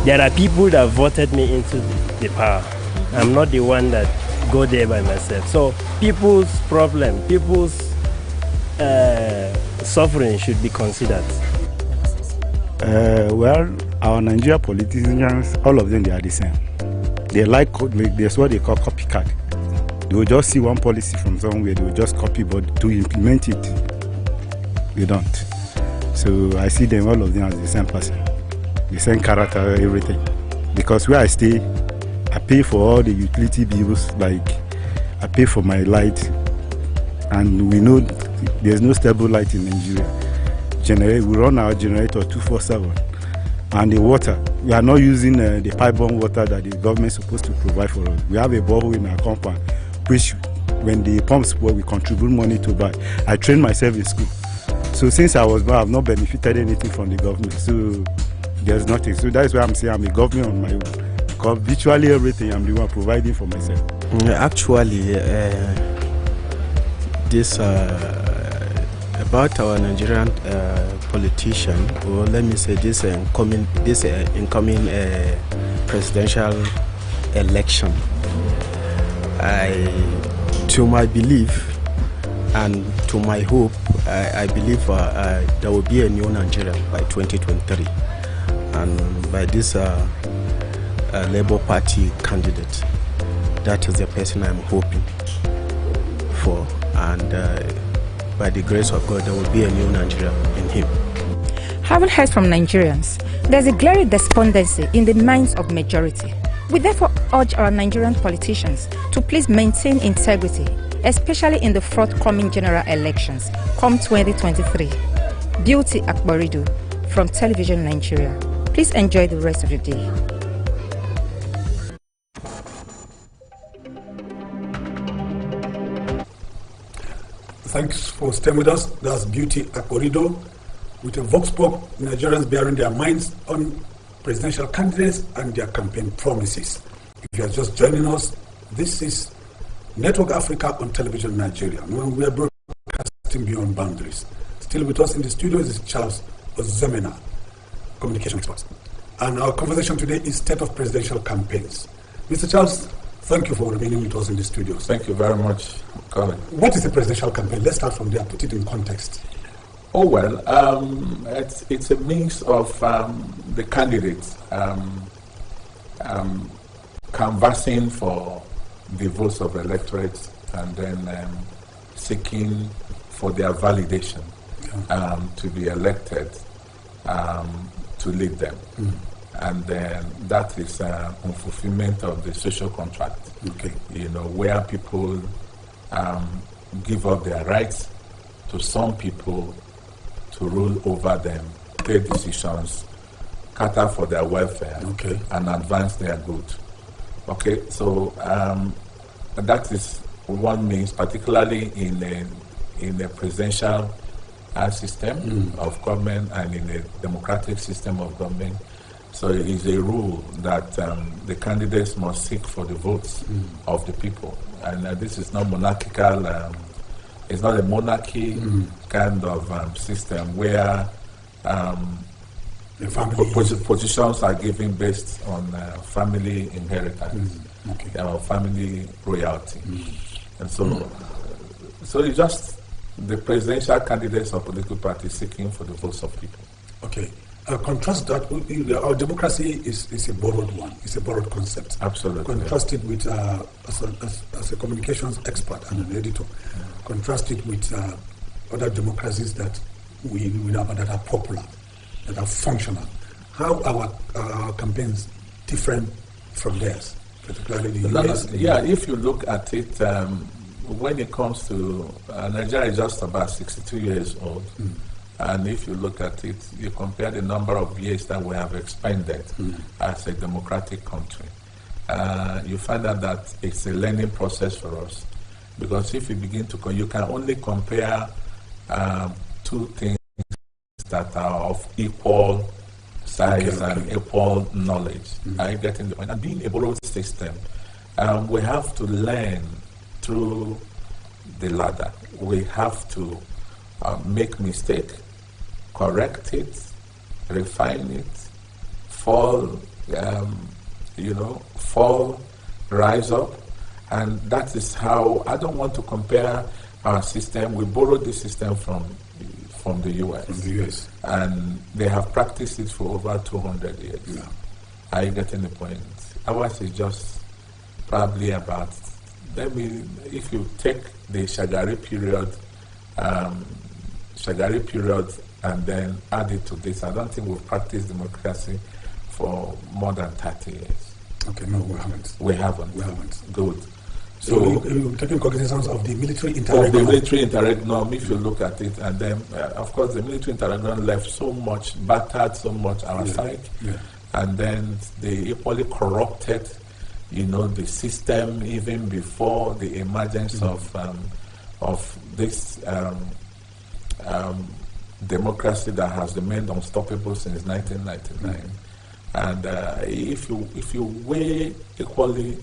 there are people that voted me into the power. I'm not the one that go there by myself. So people's problem, people's suffering should be considered. Well, our Nigeria politicians, all of them, they are the same. That's what they call copycat. They will just see one policy from somewhere, they will just copy, but to implement it, they don't. So I see them, all of them, as the same person, the same character, everything. Because where I stay, I pay for all the utility bills, like I pay for my light, and we know there's no stable light in Nigeria. We run our generator 24/7, and the water, we are not using the pipe-borne water that the government is supposed to provide for us. We have a borehole in our compound, which when the pumps spoil, we contribute money to buy. I trained myself in school. So since I was born, I've not benefited anything from the government. So there's nothing. So that's why I'm saying I'm a government on my own. Because virtually everything I'm the one providing for myself. Actually, this about our Nigerian politician, or let me say this incoming presidential election. To my belief and to my hope, I believe there will be a new Nigeria by 2023, and by this Labour Party candidate. That is the person I'm hoping for, and by the grace of God, there will be a new Nigeria in him. Having heard from Nigerians, there's a glaring despondency in the minds of majority. We therefore urge our Nigerian politicians to please maintain integrity, especially in the forthcoming general elections come 2023. Beauty Akborido from Television Nigeria. Please enjoy the rest of the day. Thanks for staying with us. That's Beauty Akborido with a vox pop, Nigerians bearing their minds on presidential candidates and their campaign promises. If you are just joining us, this is Network Africa on Television Nigeria, when we are broadcasting beyond boundaries. Still with us in the studio is Charles Ozemena, communication expert. And our conversation today is state of presidential campaigns. Mr. Charles, thank you for remaining with us in the studios. Thank you very much, Colin. What is a presidential campaign? Let's start from there, put it in context. Oh, well, it's a mix of the candidates canvassing for the votes of electorates and then seeking for their validation to be elected to lead them. And then that is on fulfillment of the social contract, where people give up their rights to some people to rule over them, take decisions, cater for their welfare, and advance their good. So that is one means, particularly in a presidential system of government and in a democratic system of government. So it is a rule that the candidates must seek for the votes of the people. And this is not monarchical. It's not a monarchy kind of system where positions are given based on family inheritance or family royalty. And so it's just the presidential candidates of political parties seeking for the votes of people. Contrast that, our democracy is a borrowed one. It's a borrowed concept. Absolutely. Contrast it with, as a communications expert and an editor, contrast it with other democracies that we have that are popular, that are functional. How are our campaigns different from theirs, particularly the US? If you look at it, when it comes to Nigeria is just about 62 years old. And if you look at it, you compare the number of years that we have expanded as a democratic country, you find out that it's a learning process for us. Because if you begin to, you can only compare two things that are of equal size and equal knowledge. Are you getting the point? And being a borrowed system, we have to learn through the ladder. We have to make mistake, correct it, refine it, fall, rise up. And that is how, I don't want to compare our system. We borrowed this system from the US. From the US. And they have practiced it for over 200 years. Yeah. Are you getting the point? Ours is just probably about, if you take the Shagari period and then add it to this, I don't think we've practiced democracy for more than 30 years. No, we haven't. We haven't. Good. So you're taking cognizance of the military interregnum. Of the military interregnum, if you look at it, and then, of course, the military interregnum left so much, battered so much our side, and then they equally corrupted the system even before the emergence of this democracy that has remained unstoppable since 1999. And if you weigh equally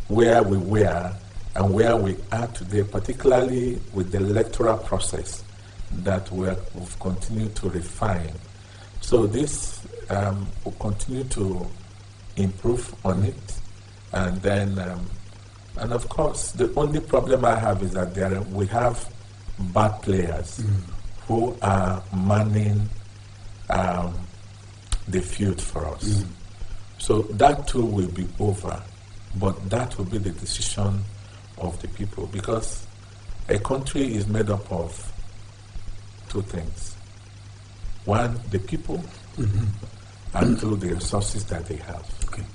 where we were and where we are today, particularly with the electoral process that we've continued to refine. So this will continue to improve on it. And then, and of course, the only problem I have is that we have bad players who are manning the field for us. So that too will be over, but that will be the decision of the people, because a country is made up of two things. One, the people, and two, the resources that they have. Okay.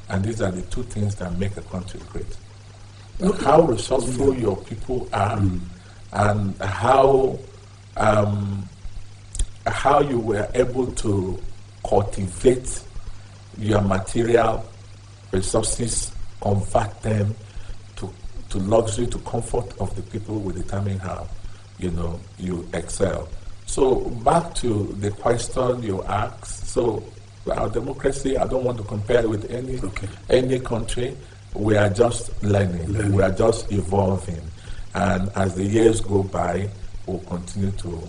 And these are the two things that make a country great. How resourceful your people are, and how you were able to cultivate your material resources, convert them to luxury, to comfort of the people, will determine how you excel. So back to the question you asked. So our democracy, I don't want to compare it with any country. We are just learning. We are just evolving, and as the years go by, we'll continue to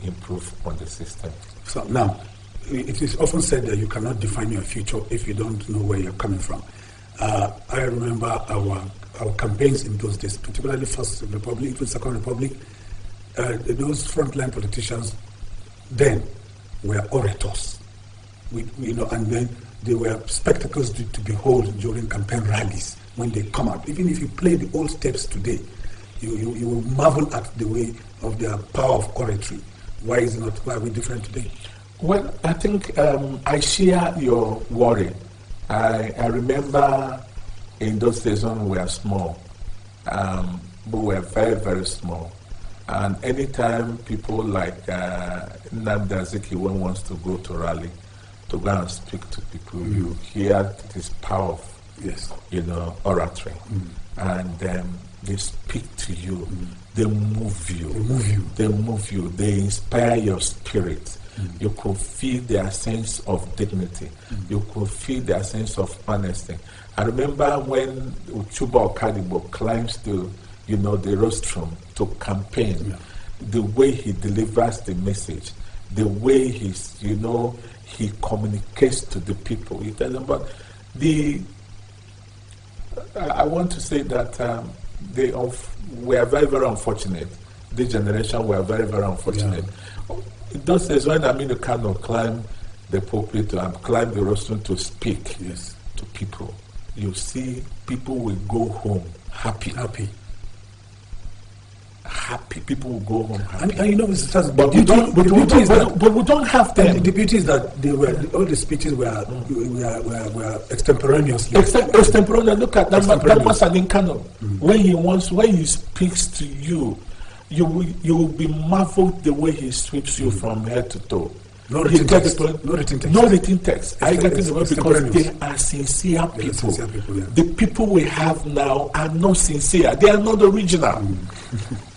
improve on the system. So now, it is often said that you cannot define your future if you don't know where you're coming from. I remember our campaigns in those days, particularly First Republic, even Second Republic. Those frontline politicians then were orators, and then they were spectacles to behold during campaign rallies when they come out. Even if you play the old steps today, you will marvel at the way of their power of oratory. Why are we different today? Well, I think I share your worry. I remember in those days when we were small, but we were very, very small. And anytime people like Nnamdi Azikiwe wants to go to rally, to go and speak to people, you hear this power of oratory. And they speak to you, they move you, they inspire your spirit. You could feel their sense of dignity. You could feel their sense of honesty. I remember when Uchuba Okadibo climbs to the rostrum to campaign, the way he delivers the message, the way he communicates to the people. You tell them, but I want to say that we are very, very unfortunate. This generation, we are very, very unfortunate. In those days when Aminu Kano climbed the pulpit and climbed the rostrum to speak to people, you see people will go home happy. People will go home happy. And Mr. Charles, but we don't have them. The beauty is that all the speeches were extemporaneously. Extemporaneous. Look at Damasadin Kano. When he speaks to you, you will be marveled the way he sweeps you from head to toe. No written text. I get it because they are sincere people. The people we have now are not sincere. They are not original.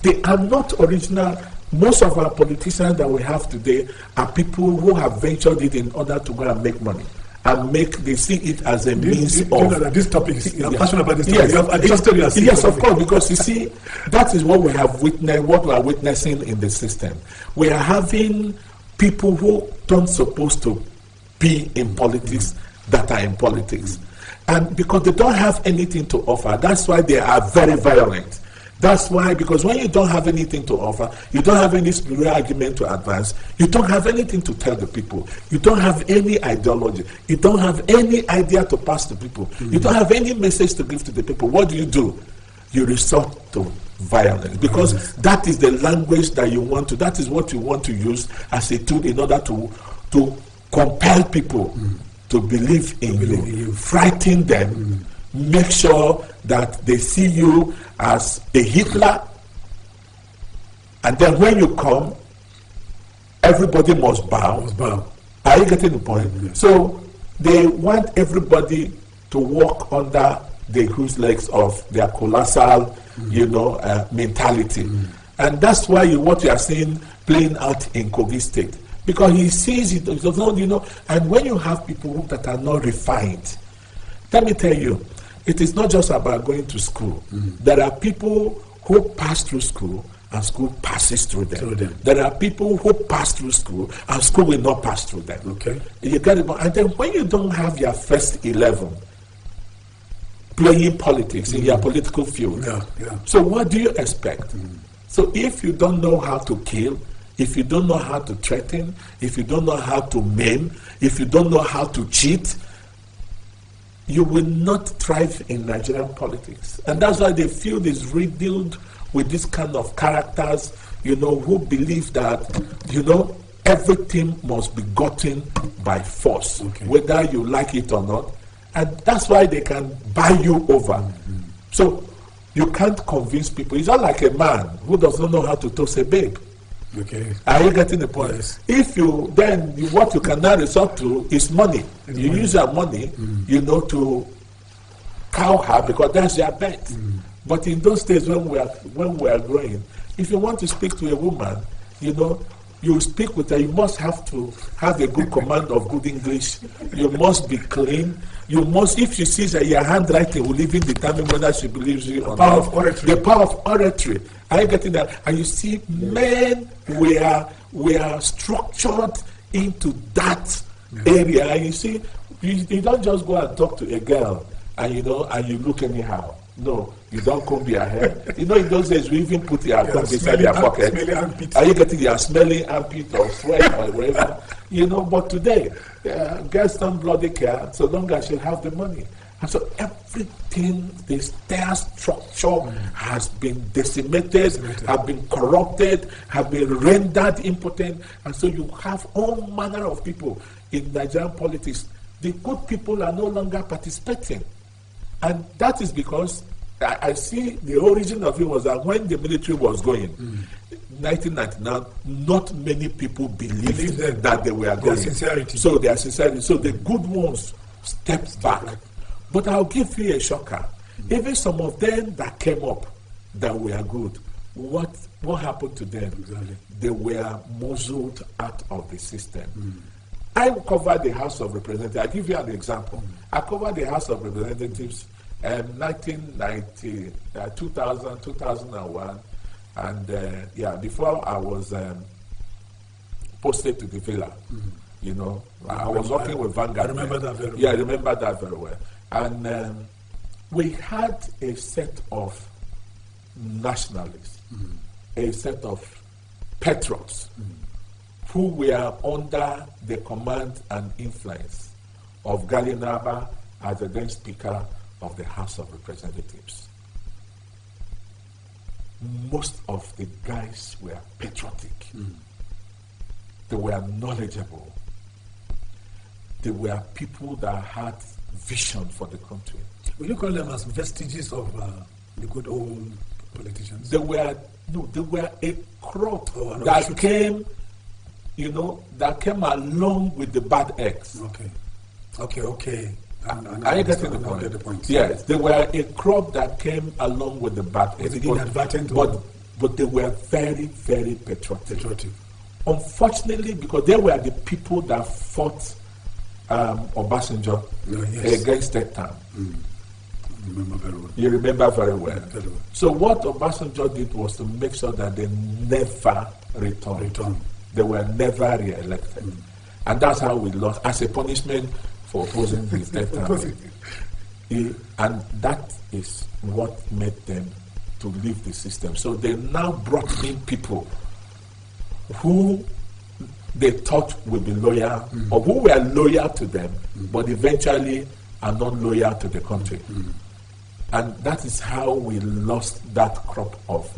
They are not original. Most of our politicians that we have today are people who have ventured it in order to go and make money. And they see it as a means of... This topic is... I'm passionate about this topic. You have adjusted your system. Yes, of course, because you see, that is what we have witnessed, what we are witnessing in the system. We are having people who don't supposed to be in politics that are in politics. And because they don't have anything to offer, that's why they are very violent. That's why, because when you don't have anything to offer, you don't have any spiritual argument to advance, you don't have anything to tell the people, you don't have any ideology, you don't have any idea to pass to people, you don't have any message to give to the people, what do? You resort to violence, because that is the language that you want to, that is what you want to use as a tool in order to compel people to believe in you, frighten them, make sure that they see you as a Hitler, and then when you come, everybody must bow. Are you getting the point? So they want everybody to walk under the whose legs of their colossal, mentality. And that's why what you are seeing playing out in Kogi State. Because he sees it, and when you have people that are not refined, let me tell you, it is not just about going to school. There are people who pass through school and school passes through them. There are people who pass through school and school will not pass through them. Okay. You get it? And then when you don't have your first 11 playing politics in your political field, so what do you expect? So if you don't know how to kill, if you don't know how to threaten, if you don't know how to maim, if you don't know how to cheat, you will not thrive in Nigerian politics. And that's why the field is riddled with this kind of characters, who believe that, everything must be gotten by force, whether you like it or not. And that's why they can buy you over. So you can't convince people. It's not like a man who doesn't know how to toss a babe. Okay. Are you getting the point? Yes. If what you can now resort to is money. You use your money, to cow her because that's your bet. But in those days when we are growing, if you want to speak to a woman, you speak with her. You must have to have a good command of good English. You must be clean. You must, if she sees that your handwriting will even determine whether she believes you or not. The power of oratory. Are you getting that? And you see, men we are structured into that area. And you see, you don't just go and talk to a girl and you look anyhow. No, you don't comb your hair. In those days, we even put your comb inside your pocket. Are you getting your smelling armpit or sweat or whatever? But today, girls don't bloody care so long as she have the money. And so everything, the entire structure has been decimated, have been corrupted, have been rendered impotent. And so you have all manner of people in Nigerian politics. The good people are no longer participating. And that is because I see the origin of it was that when the military was going, 1999, not many people believed that they were going. Sincerity. So their sincerity. So the good ones stepped back. But I'll give you a shocker. Even some of them that came up that were good, what happened to them? Exactly. They were muzzled out of the system. I covered the House of Representatives. I'll give you an example. I covered the House of Representatives 1990, 2000, 2001, and before I was posted to the villa, I was working with Vanguard. I remember that very well. Yeah, I remember that very well. And we had a set of nationalists, a set of patriots who were under the command and influence of Galinaba as the then Speaker of the House of Representatives. Most of the guys were patriotic. They were knowledgeable. They were people that had vision for the country. Will you call them as vestiges of the good old politicians? They were a crop that came, that came along with the bad eggs. Okay. Are you getting the point? Yes, they were a crop that came along with the bad eggs. But they were very, very patriotic. Unfortunately, because they were the people that fought Obasanjo against that time. You remember very well. So what Obasanjo did was to make sure that they never returned. They were never re-elected. And that's how we lost, as a punishment for opposing his death term. And that is what made them to leave the system. So they now brought in people who they thought would be loyal, or who were loyal to them, but eventually are not loyal to the country. And that is how we lost that crop of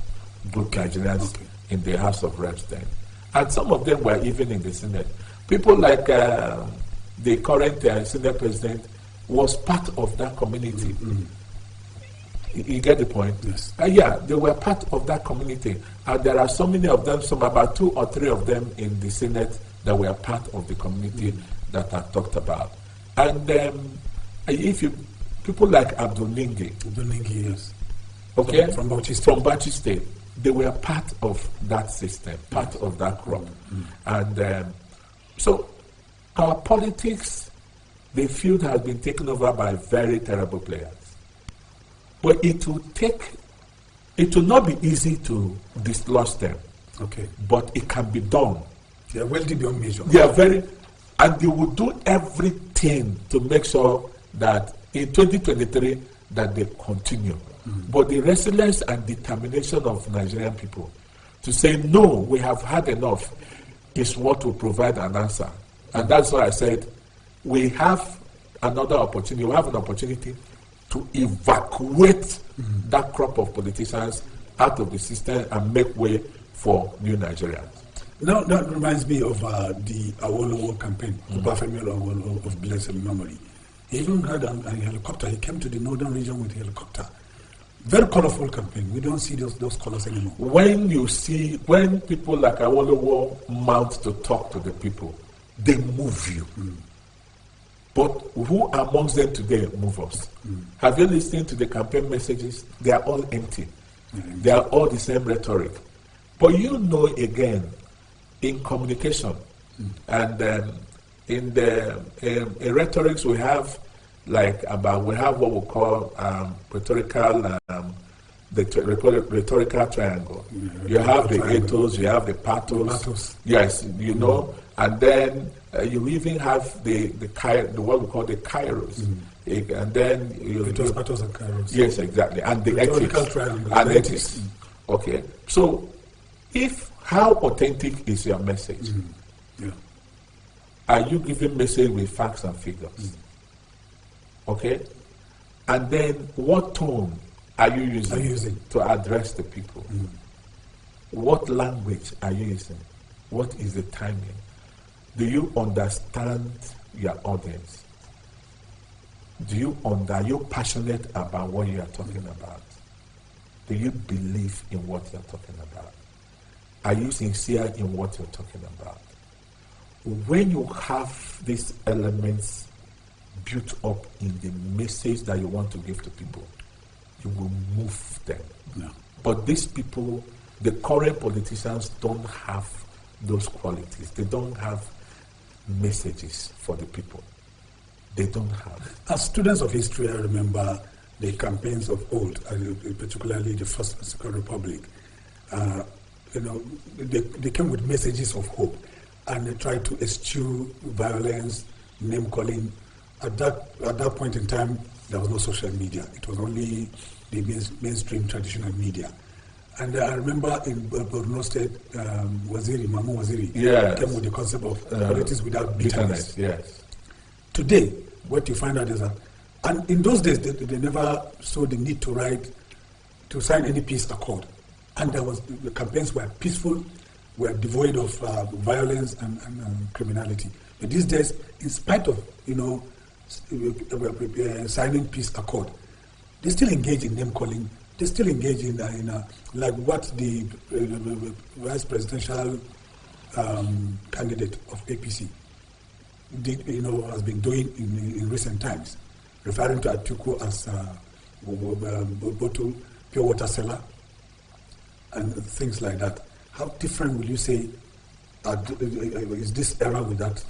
good Nigerians in the House of Reps then. And some of them were even in the Senate. People like the current Senate President was part of that community. You get the point? Yes. They were part of that community. And there are so many of them, about 2 or 3 of them in the Senate that were part of the community that I talked about. And if you people like Abdul Ningi, yes. okay, From Bauchi State. From Bauchi State, they were part of that system, part of that crop. And so our politics, the field has been taken over by very terrible players. But it will not be easy to dislodge them. Okay. But it can be done. They are wealthy beyond measure. They are and they will do everything to make sure that in 2023 that they continue. But the resilience and determination of Nigerian people to say, no, we have had enough, is what will provide an answer. And that's why I said, we have another opportunity, we have an opportunity to evacuate that crop of politicians out of the system and make way for new Nigerians. Now, that reminds me of the Awolowo campaign, the Bafemi Awolowo of blessed memory. He even had a helicopter. He came to the northern region with a helicopter. Very colorful campaign. We don't see those colors anymore. When people like Awolowo mount to talk to the people, they move you. But who amongst them today move us? Have you listened to the campaign messages? They are all empty. They are all the same rhetoric. But you know, again, in communication and in rhetorics we have what we call rhetorical triangle. You have the ethos, you have the pathos. Yes, you know, and then you even have the what we call the kairos. And then ethos, pathos, and kairos. Yes, exactly, and the ethics. Triangle. And ethics. Okay, so how authentic is your message? Are you giving message with facts and figures? Okay? And then what tone are you using to address the people? What language are you using? What is the timing? Do you understand your audience? Are you passionate about what you are talking about? Do you believe in what you are talking about? Are you sincere in what you're talking about? When you have these elements built up in the message that you want to give to people, you will move them. No. But these people, the current politicians, don't have those qualities. They don't have messages for the people. They don't have. As students of history, I remember the campaigns of old, particularly the First and Second Republic. They came with messages of hope, and they tried to eschew violence, name calling. At that point in time, there was no social media. It was only the mainstream traditional media. And I remember in Borno State, Mamu Waziri came with the concept of politics without bitterness. Yes. Today, what you find out is that, and in those days, they never saw the need to sign any peace accord. And the campaigns were peaceful, were devoid of violence and criminality. But these days, in spite of signing peace accord, they still engage in name calling. They still engage in like what the vice presidential candidate of APC did, has been doing in recent times, referring to Atiku as bottle pure water seller and things like that. How different will you say is this era with that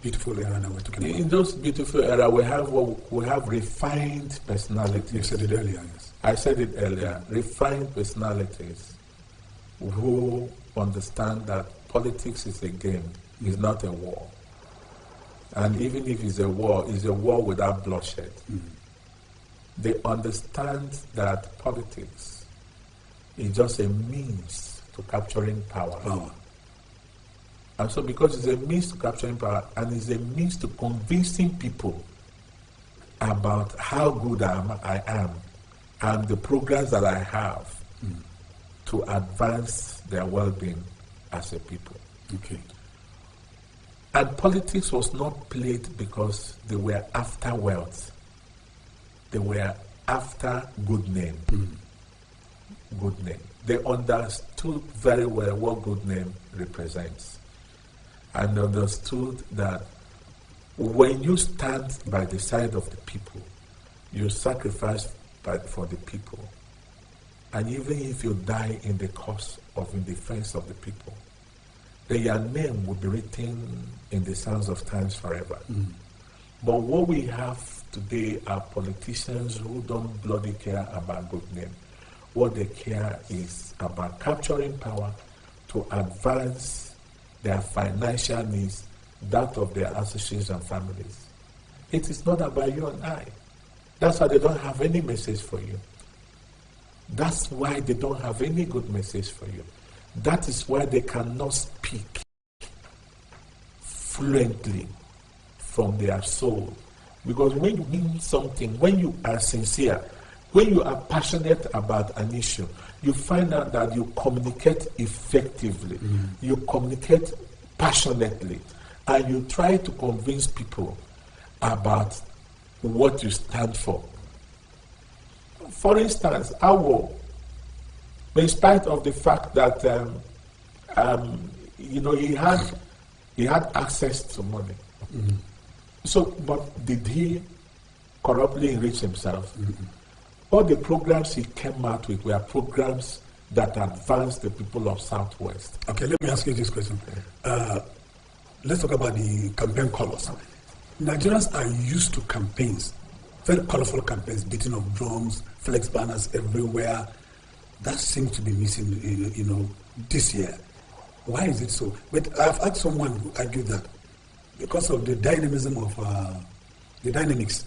beautiful era that we're talking about? In those beautiful era, we have refined personalities. You said it earlier, yes. I said it earlier. Refined personalities who understand that politics is a game, it's not a war. And even if it's a war without bloodshed. They understand that politics is just a means to capturing power. And so because it's a means to capturing power and it's a means to convincing people about how good I am and the programs that I have to advance their well-being as a people. Okay. And politics was not played because they were after wealth. They were after good name. Good name. They understood very well what good name represents. And understood that when you stand by the side of the people, you sacrifice for the people. And even if you die in the cause of in defense of the people, then your name will be written in the sands of times forever. But what we have today are politicians who don't bloody care about good name. What they care is about capturing power to advance their financial needs, that of their associates and families. It is not about you and I. That's why they don't have any message for you. That's why they don't have any good message for you. That is why they cannot speak fluently from their soul. Because when you mean something, when you are sincere, when you are passionate about an issue, you find out that you communicate effectively, you communicate passionately, and you try to convince people about what you stand for. For instance, Awo, in spite of the fact that he had access to money, so but did he corruptly enrich himself? All the programs he came out with were programs that advanced the people of Southwest. Okay, let me ask you this question. Let's talk about the campaign colors. Nigerians are used to campaigns, very colorful campaigns, beating of drums, flex banners everywhere. That seems to be missing, this year. Why is it so? But I've had someone who argued that because of the dynamics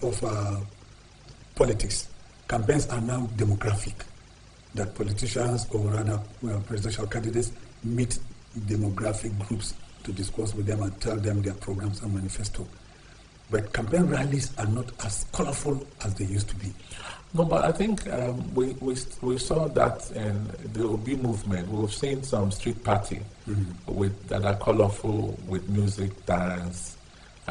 of politics, campaigns are now demographic. That politicians, or rather presidential candidates, meet demographic groups to discuss with them and tell them their programs and manifesto. But campaign rallies are not as colorful as they used to be. No, but I think we saw that in the Obi movement. We've seen some street party that are colorful with music, dance.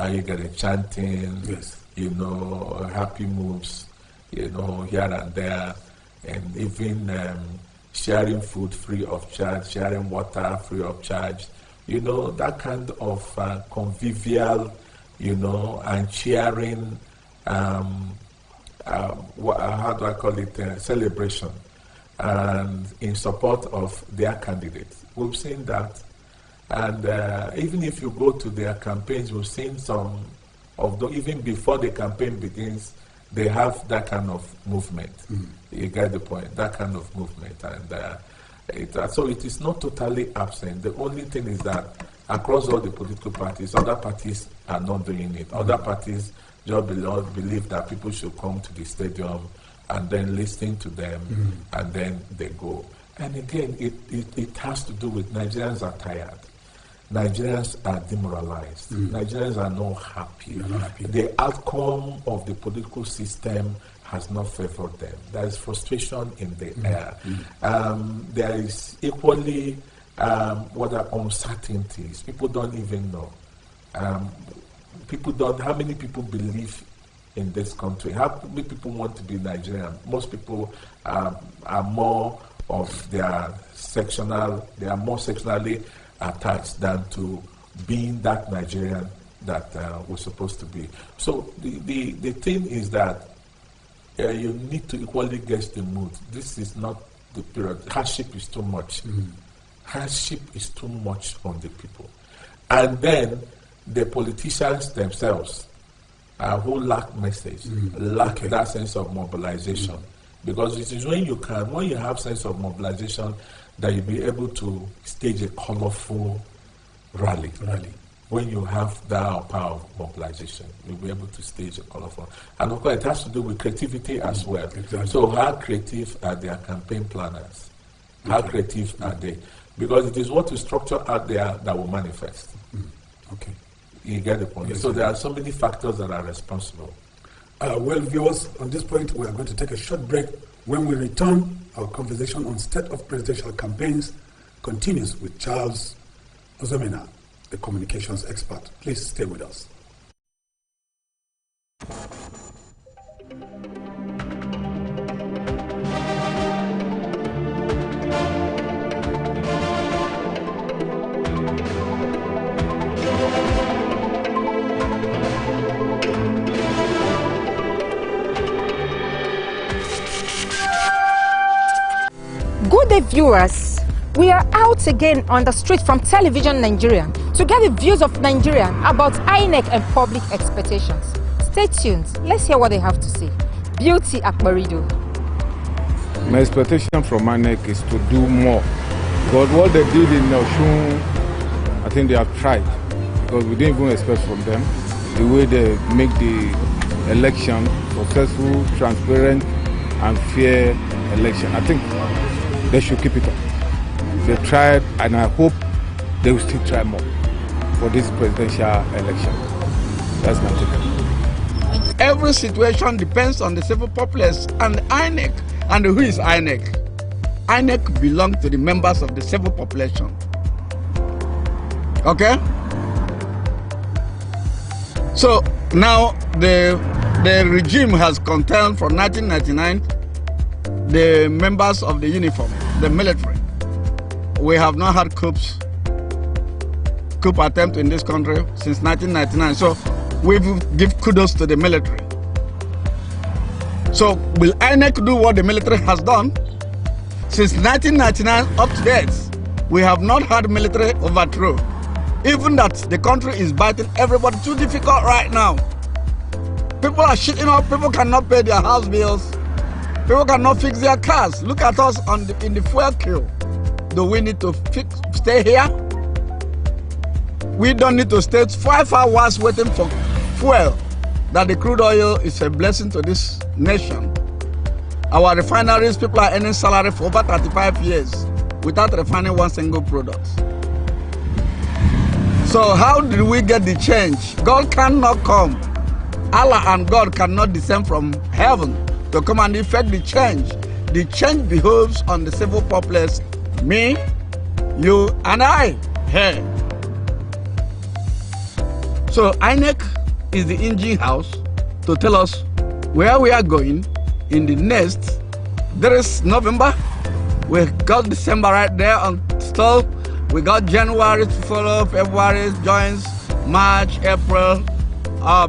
You get a chanting, yes, happy moves, here and there, and even sharing food free of charge, sharing water free of charge. That kind of convivial, and cheering. How do I call it, celebration, and in support of their candidates. We've seen that, and even if you go to their campaigns, we've seen some of them, even before the campaign begins, they have that kind of movement. You get the point, that kind of movement, and so it is not totally absent. The only thing is that across all the political parties, other parties are not doing it. Other parties just believe that people should come to the stadium and then listen to them, and then they go. And again, it has to do with Nigerians are tired. Nigerians are demoralized. Nigerians are not happy. The outcome of the political system has not favored them. There is frustration in the air. There is equally what are uncertainties. People don't even know. How many people believe in this country? How many people want to be Nigerian? Most people are more of they are more sectionally attached than to being that Nigerian that we're supposed to be. So the thing is that you need to equally gauge the mood. This is not the period. Hardship is too much. Hardship is too much on the people. And then the politicians themselves who lack message, lack that sense of mobilization. Because it is when you have sense of mobilization, that you'll be able to stage a colorful rally. When you have that power of mobilization, you'll be able to stage a colorful. And of course, it has to do with creativity as well. Exactly. So how creative are their campaign planners? How creative are they? Because it is what you structure out there that will manifest. Okay. You get the point. Yes, so there are so many factors that are responsible. Well, viewers, on this point, we are going to take a short break. When we return, our conversation on state of presidential campaigns continues with Charles Ozomena, the communications expert. Please stay with us. Good day, viewers. We are out again on the street from Television Nigeria to get the views of Nigerians about INEC and public expectations. Stay tuned. Let's hear what they have to say. Beauty Akbarido. My expectation from INEC is to do more. Because what they did in Osun, I think they have tried. Because we didn't even expect from them the way they make the election successful, transparent, and fair election. I think they should keep it up. They tried, and I hope they will still try more for this presidential election. That's my take. Every situation depends on the civil populace and INEC. And who is INEC? INEC belongs to the members of the civil population. Okay? So now the regime has curtailed from 1999 the members of the uniform, the military. We have not had coup attempt in this country since 1999. So we give kudos to the military. So will INEC do what the military has done? Since 1999 up to date, we have not had military overthrow. Even that the country is biting everybody too difficult right now. People are shitting up, people cannot pay their house bills. People cannot fix their cars. Look at us in the fuel queue. Do we need to stay here? We don't need to stay 5 hours waiting for fuel. That the crude oil is a blessing to this nation. Our refineries, people are earning salary for over 35 years without refining one single product. So how did we get the change? God cannot come. Allah and God cannot descend from heaven to come and effect the change. The change behoves on the civil populace, me, you, and I. Here. So INEC is the engine house to tell us where we are going in the next. There is November. We got December right there on stall. We got January to follow, February joins, March, April.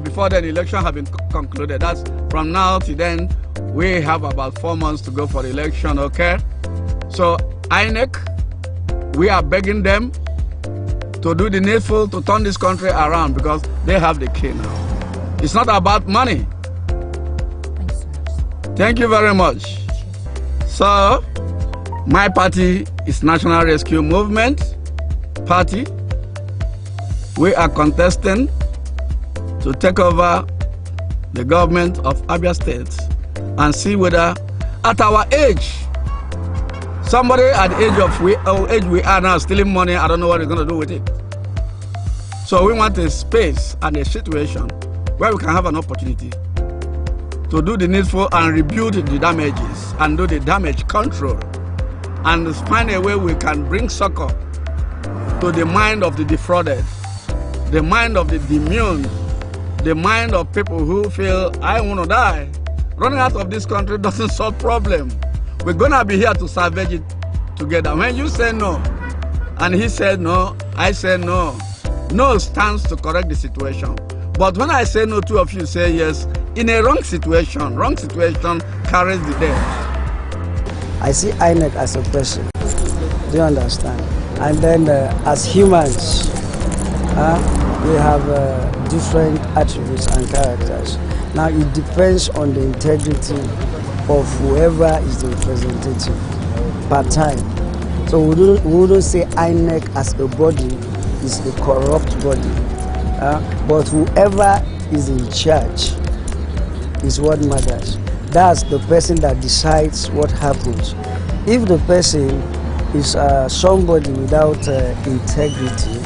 Before the election have been concluded. That's from now to then. We have about 4 months to go for the election, okay? So INEC, we are begging them to do the needful to turn this country around because they have the key now. It's not about money. Thank you very much. So, my party is National Rescue Movement Party. We are contesting to take over the government of Abia State and see whether at our age, somebody at the age we are now stealing money, I don't know what he's going to do with it. So we want a space and a situation where we can have an opportunity to do the needful and rebuild the damages and do the damage control and find a way we can bring succor to the mind of the defrauded, the mind of the demure, the mind of people who feel, I want to die. Running out of this country doesn't solve problem. We're going to be here to salvage it together. When you say no, and he said no, I said no, no stands to correct the situation. But when I say no, two of you say yes, in a wrong situation carries the day. I see INEC as a person. Do you understand? And then as humans, we have different attributes and characters. Now it depends on the integrity of whoever is the representative per time. So we wouldn't say INEC as a body is a corrupt body, but whoever is in charge is what matters. That's the person that decides what happens. If the person is somebody without integrity,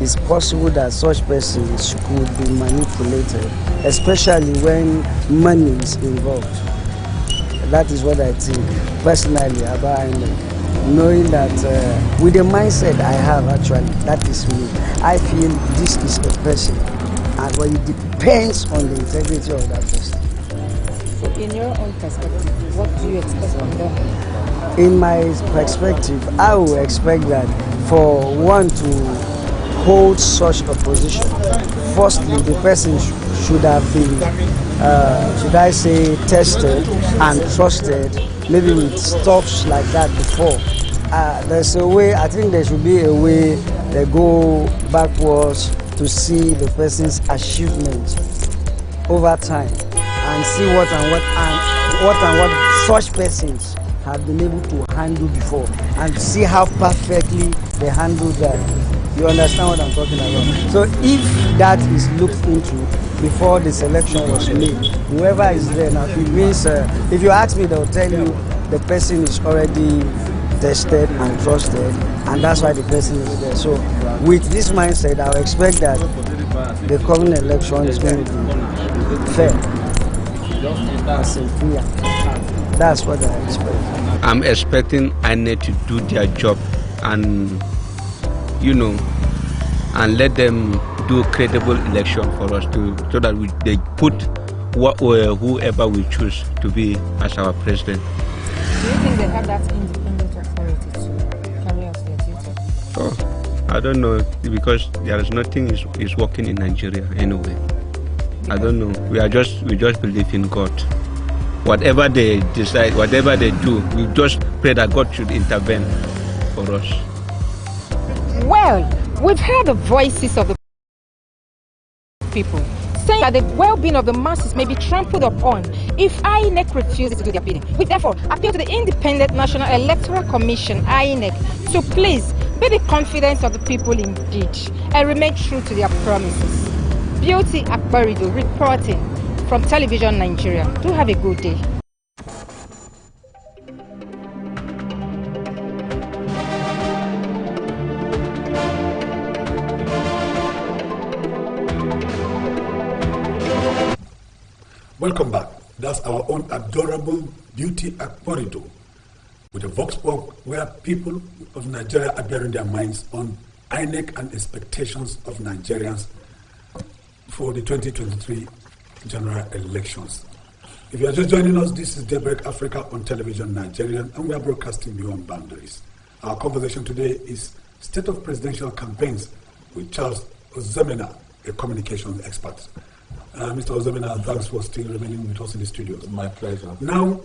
it's possible that such persons could be manipulated, especially when money is involved. That is what I think personally about INEC. Knowing that with the mindset I have actually, that is me. I feel this is a person, but it depends on the integrity of that person. So in your own perspective, what do you expect from them? In my perspective, I would expect that for one to hold such a position, firstly, the person should have been should I say, tested and trusted, maybe with stuffs like that before. There's a way, I think there should be a way they go backwards to see the person's achievement over time and see what such persons have been able to handle before and see how perfectly they handled that. You understand what I'm talking about? So if that is looked into before the selection was made, whoever is there now, it means, if you ask me, they'll tell you the person is already tested and trusted, and that's why the person is there. So with this mindset, I expect that the coming election is going to be fair and sincere. That's what I expect. I'm expecting INEC to do their job and, and let them do credible election for us so that they put whoever we choose to be as our president. Do you think they have that independent authority to carry out their duty? Oh, I don't know, because there is nothing is working in Nigeria anyway. I don't know. We just believe in God. Whatever they decide, whatever they do, we just pray that God should intervene for us. Well, we've heard the voices of the people saying that the well-being of the masses may be trampled upon if INEC refuses to do their bidding. We therefore appeal to the Independent National Electoral Commission, INEC, to please be the confidence of the people indeed and remain true to their promises. Beauty Akbarido reporting from Television Nigeria. Do have a good day. Welcome back. That's our own adorable Beauty Akbarido with a vox pop where people of Nigeria are bearing their minds on INEC and expectations of Nigerians for the 2023 general elections. If you are just joining us, this is Daybreak Africa on Television Nigeria, and we are broadcasting beyond boundaries. Our conversation today is State of Presidential Campaigns with Charles Ozemena, a communications expert. Mr. Ozemena, thanks for still remaining with us in the studios. My pleasure. Now,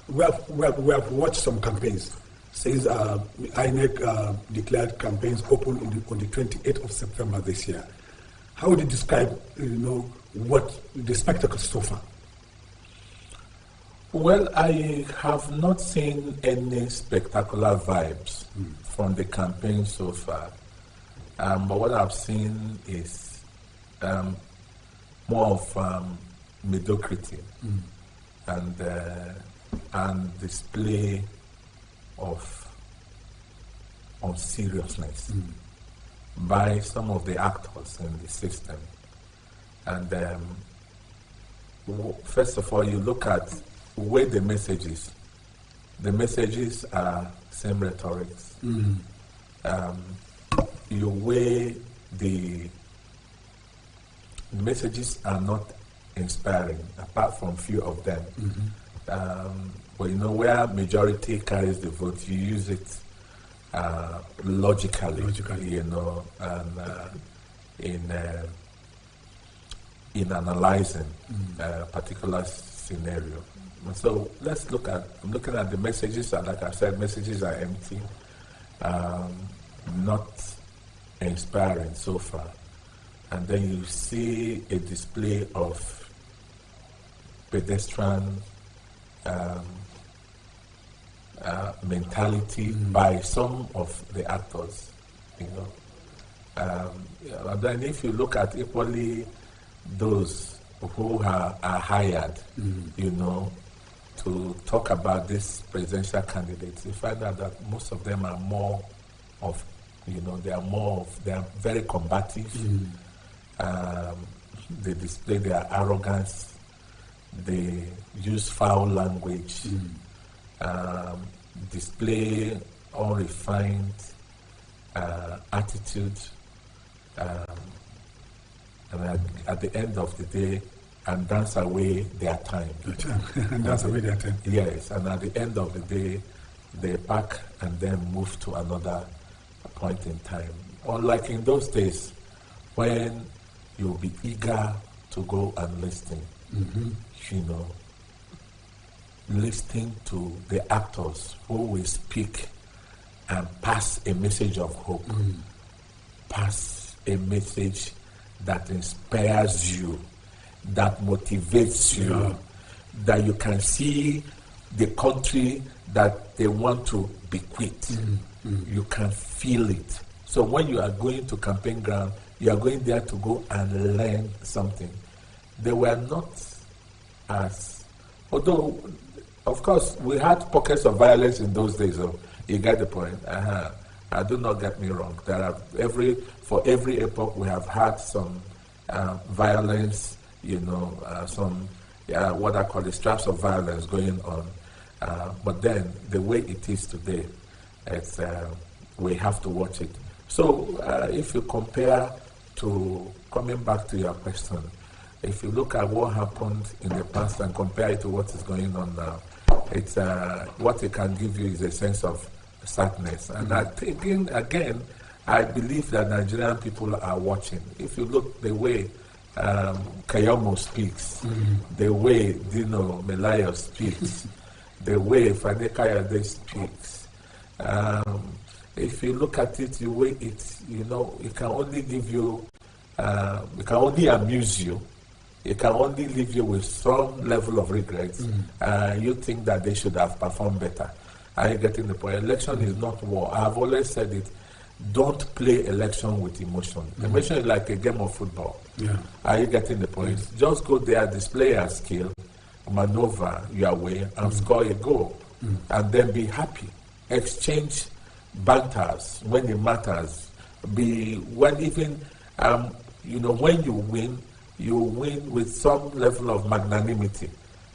we have watched some campaigns since INEC declared campaigns open on the 28th of September this year. How would you describe, what the spectacle so far? Well, I have not seen any spectacular vibes from the campaign so far. But what I've seen is more of mediocrity and display of seriousness by some of the actors in the system. And first of all, you look at where the messages are same rhetorics. You weigh the messages are not inspiring, apart from few of them. But where majority carries the vote, you use it logically, and in analyzing a particular scenario. So let's look at, I'm looking at the messages, and like I said, messages are empty, not inspiring so far. And then you see a display of pedestrian mentality by some of the actors, And then if you look at equally those who are hired, to talk about these presidential candidates, you find out that most of them are more of, they are very combative. They display their arrogance. They use foul language. Display unrefined attitude. And at the end of the day, and dance away their time. And dance away their time. Yes, and at the end of the day, they pack and then move to another point in time. Unlike in those days, when you'll be eager to go and listen you know, listening to the actors who will speak and pass a message of hope, pass a message that inspires you, that motivates you, that you can see the country that they want to bequeath. You can feel it. So when you are going to campaign ground, you are going there to go and learn something. They were not as, although, of course, we had pockets of violence in those days. So you get the point. Do not get me wrong. There are for every epoch we have had some violence, you know, some what I call the straps of violence going on. But then the way it is today, it's we have to watch it. So if you compare to, coming back to your question, if you look at what happened in the past and compare it to what is going on now, it's what it can give you is a sense of sadness. And I think, again, I believe that Nigerian people are watching. If you look the way Kayomo speaks, the way Dino Melayo speaks, the way Fanekayade speaks, if you look at it the way it's, you know, it can only give you, it can only amuse you. It can only leave you with some level of regrets. You think that they should have performed better. Are you getting the point? Election is not war. I've always said it. Don't play election with emotion. Emotion is like a game of football. Are you getting the point? Just go there, display your skill, maneuver your way, and score a goal. And then be happy. Exchange banters when it matters. When you win with some level of magnanimity.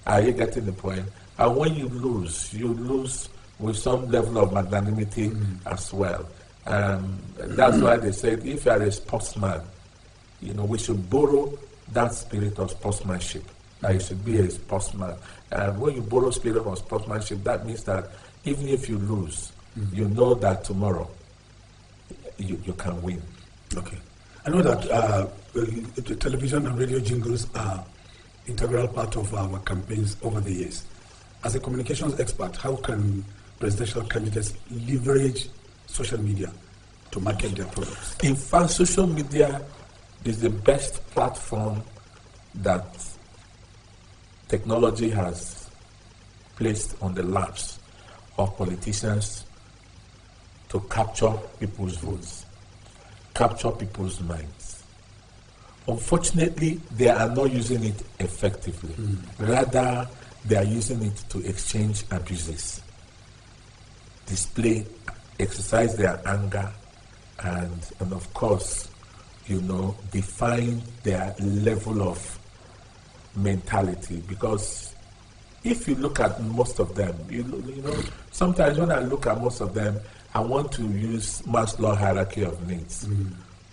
Are you getting the point? And when you lose with some level of magnanimity as well. That's why they said if you are a sportsman, you know, we should borrow that spirit of sportsmanship. You should be a sportsman. When you borrow spirit of sportsmanship, that means that even if you lose, you know that tomorrow you can win. Okay. I know that television and radio jingles are integral part of our campaigns over the years. As a communications expert, how can presidential candidates leverage social media to market their products? In fact, social media is the best platform that technology has placed on the laps of politicians to capture people's votes, capture people's minds. Unfortunately, they are not using it effectively. Rather, they are using it to exchange abuses, display, exercise their anger, and of course, you know, define their level of mentality. Because if you look at most of them, you know, sometimes when I look at most of them, I want to use Maslow's hierarchy of needs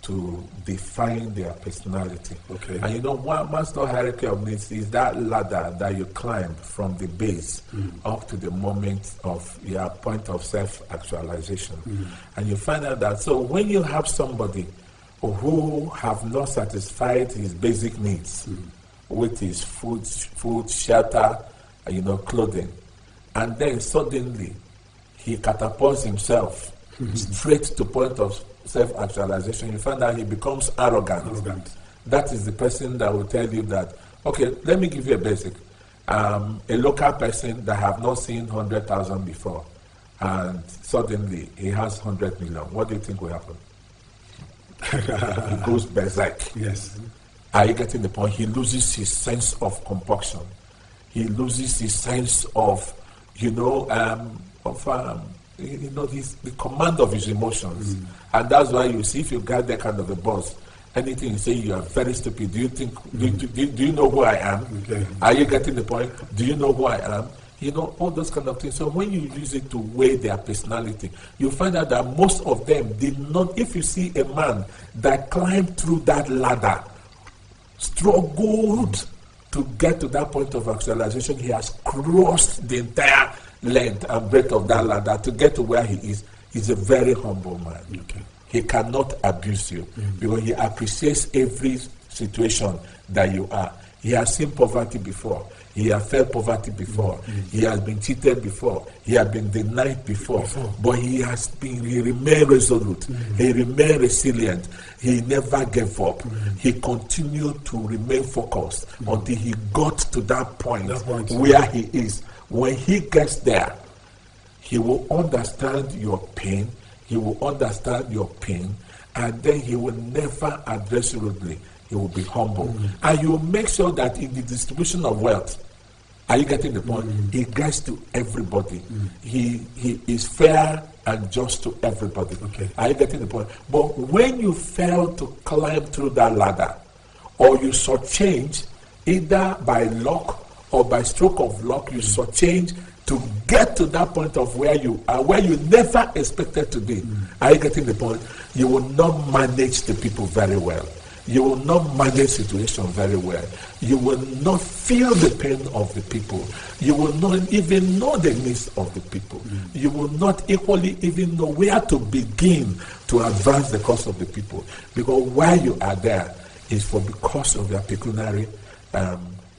to define their personality. Okay. And you know what Maslow's hierarchy of needs is? That ladder that you climb from the base up to the moment of your point of self-actualization. And you find out that, so when you have somebody who have not satisfied his basic needs with his food, shelter, you know, clothing, and then suddenly he catapults himself straight to point of self-actualization, you find out he becomes arrogant. That is the person that will tell you that, okay, let me give you a basic. A local person that have not seen 100,000 before, and suddenly he has 100 million. What do you think will happen? He goes berserk. Yes. Are you getting the point? He loses his sense of compunction. He loses his sense of, you know, the command of his emotions. And that's why you see, if you got that kind of a boss, anything you say, you are very stupid. Do you think, do you know who I am? Okay. Are you getting the point? Do you know who I am? You know, all those kind of things. So when you use it to weigh their personality, you find out that most of them did not. If you see a man that climbed through that ladder, struggled to get to that point of actualization, he has crossed the entire length and breadth of that ladder to get to where he is. He's a very humble man. Okay. He cannot abuse you because he appreciates every situation that you are. He has seen poverty before. He has felt poverty before. He has been cheated before. He has been denied before. But he remained resolute. He remained resilient. He never gave up. He continued to remain focused until he got to that point where he is. When he gets there, he will understand your pain. He will understand your pain. And then he will never address you rudely. He will be humble. And you will make sure that in the distribution of wealth, are you getting the point? He gets to everybody. He is fair and just to everybody. Are you getting the point? But when you fail to climb through that ladder, or you shortchange, either by luck or by stroke of luck, you shortchange to get to that point of where you are, where you never expected to be. Are you getting the point? You will not manage the people very well. You will not manage situation very well. You will not feel the pain of the people. You will not even know the needs of the people. You will not equally even know where to begin to advance the cause of the people. Because why you are there is because of your pecuniary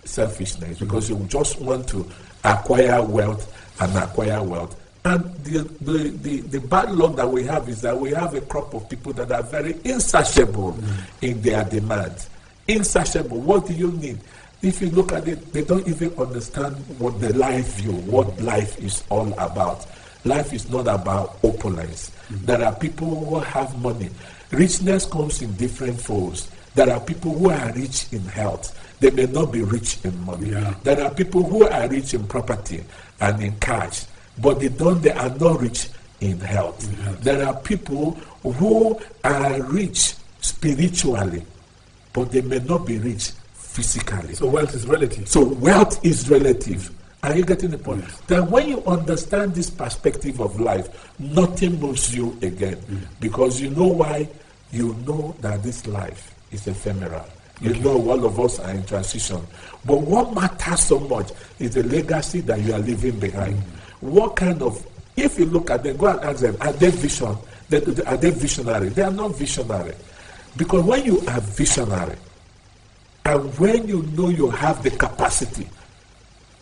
selfishness. Because you just want to acquire wealth and acquire wealth. And the bad luck that we have is that we have a crop of people that are very insatiable in their demands. Insatiable. What do you need? If you look at it, they don't even understand what the life view, what life is all about. Life is not about opulence. There are people who have money. Richness comes in different folds. There are people who are rich in health. They may not be rich in money. There are people who are rich in property and in cash, but they are not rich in health. There are people who are rich spiritually, but they may not be rich physically. So wealth is relative. So wealth is relative. Are you getting the point? Then when you understand this perspective of life, nothing moves you again. Because you know why? You know that this life is ephemeral. You know all of us are in transition. But what matters so much is the legacy that you are leaving behind. What kind of, if you look at them, go and ask them, are they visionary? They are not visionary. Because when you are visionary, and when you know you have the capacity,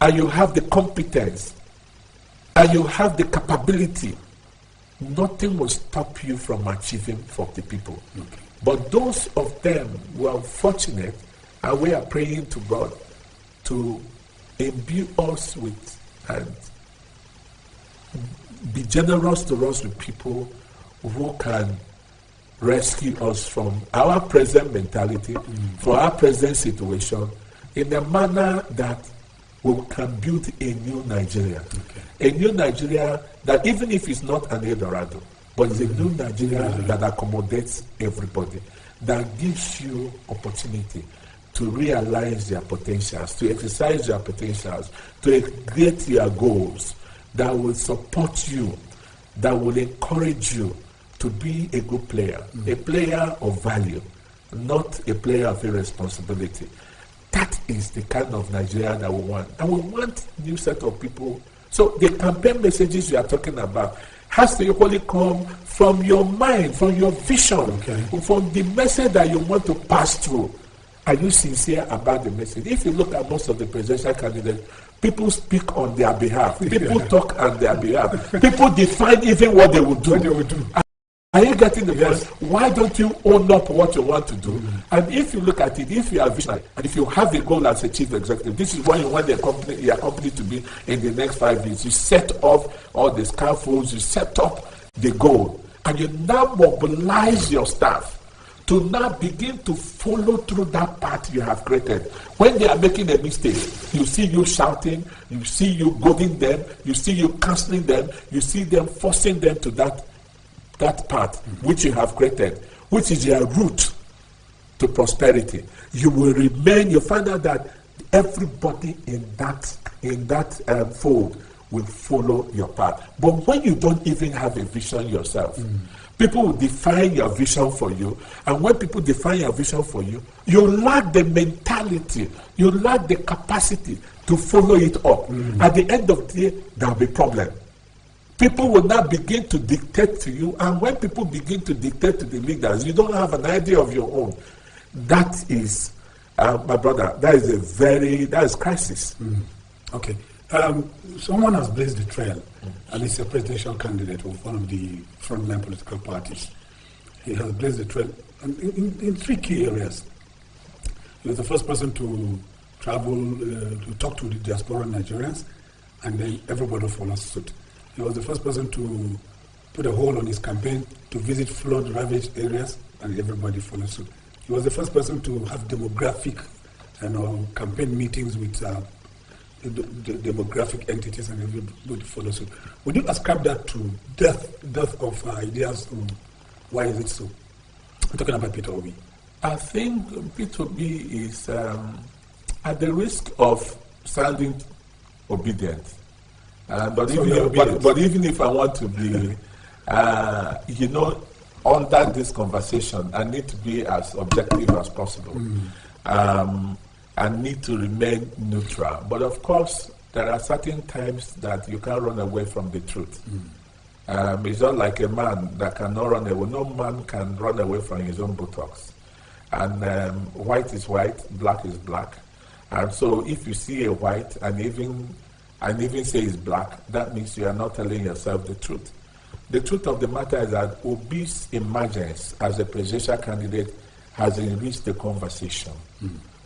and you have the competence, and you have the capability, nothing will stop you from achieving for the people. But those of them who are fortunate, and we are praying to God to imbue us with and be generous to us with people who can rescue us from our present mentality, from our present situation, in a manner that we can build a new Nigeria. A new Nigeria that, even if it's not an Eldorado, but it's a new Nigeria that accommodates everybody, that gives you opportunity to realize your potentials, to exercise your potentials, to create your goals, that will support you, that will encourage you to be a good player, a player of value, not a player of irresponsibility. That is the kind of Nigeria that we want. And we want a new set of people. So the campaign messages you are talking about has to equally come from your mind, from your vision, from the message that you want to pass through. Are you sincere about the message? If you look at most of the presidential candidates, people speak on their behalf. People talk on their behalf. People define even what they will do. Are you getting the point? Why don't you own up what you want to do? And if you look at it, if you are visionary, and if you have a goal as a chief executive, this is what you want your company to be in the next 5 years. You set up all the scaffolds, you set up the goal, and you now mobilize your staff to now begin to follow through that path you have created. When they are making a mistake, you see you shouting, you see you goading them, you see you counseling them, you see them forcing them to that path which you have created, which is your route to prosperity. You will remain, you find out that everybody in that fold will follow your path. But when you don't even have a vision yourself, people will define your vision for you. And when people define your vision for you, you lack the mentality, you lack the capacity to follow it up. At the end of the day, there will be a problem. People will now begin to dictate to you. And when people begin to dictate to the leaders, you don't have an idea of your own. That is My brother, that is crisis. Okay. Someone has blazed the trail, and he's a presidential candidate of one of the frontline political parties. He has blazed the trail in 3 key areas. He was the first person to travel, to talk to the diaspora Nigerians, and then everybody followed suit. He was the first person to put a hold on his campaign to visit flood-ravaged areas, and everybody followed suit. He was the first person to have demographic campaign meetings with the demographic entities, and everybody followed suit. Would you ascribe that to death of ideas? Why is it so? I'm talking about Peter Obi. I think Peter Obi is at the risk of sounding obedient. But even if I want to be, under this conversation, I need to be as objective as possible. I need to remain neutral. But of course, there are certain times that you can't run away from the truth. It's not like a man that cannot run away. No man can run away from his own buttocks. And white is white, black is black. And so if you see a white and even say it's black, that means you are not telling yourself the truth. The truth of the matter is that Obi's emergence as a presidential candidate has enriched the conversation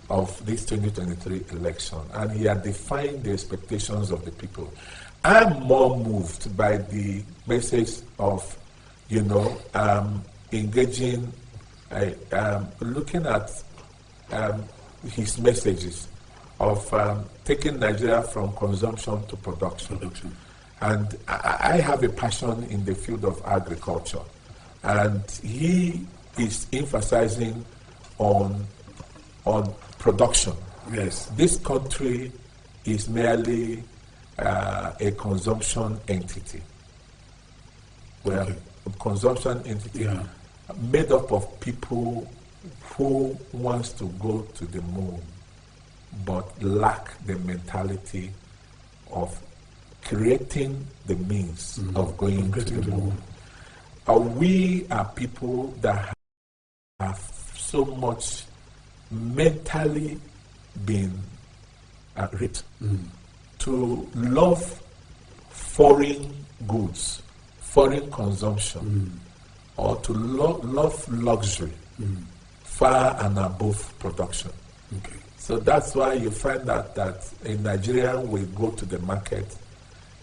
of this 2023 election, and he has defined the expectations of the people. I'm more moved by the message of, engaging, looking at his messages of taking Nigeria from consumption to production. And I have a passion in the field of agriculture, and he is emphasizing on production. Yes. This country is merely a consumption entity. Well, a consumption entity made up of people who wants to go to the moon but lack the mentality of creating the means of going to the moon. We are people that have so much mentally been raped to love foreign goods, foreign consumption, or to love luxury far and above production. Okay. So that's why you find that in Nigeria we go to the market,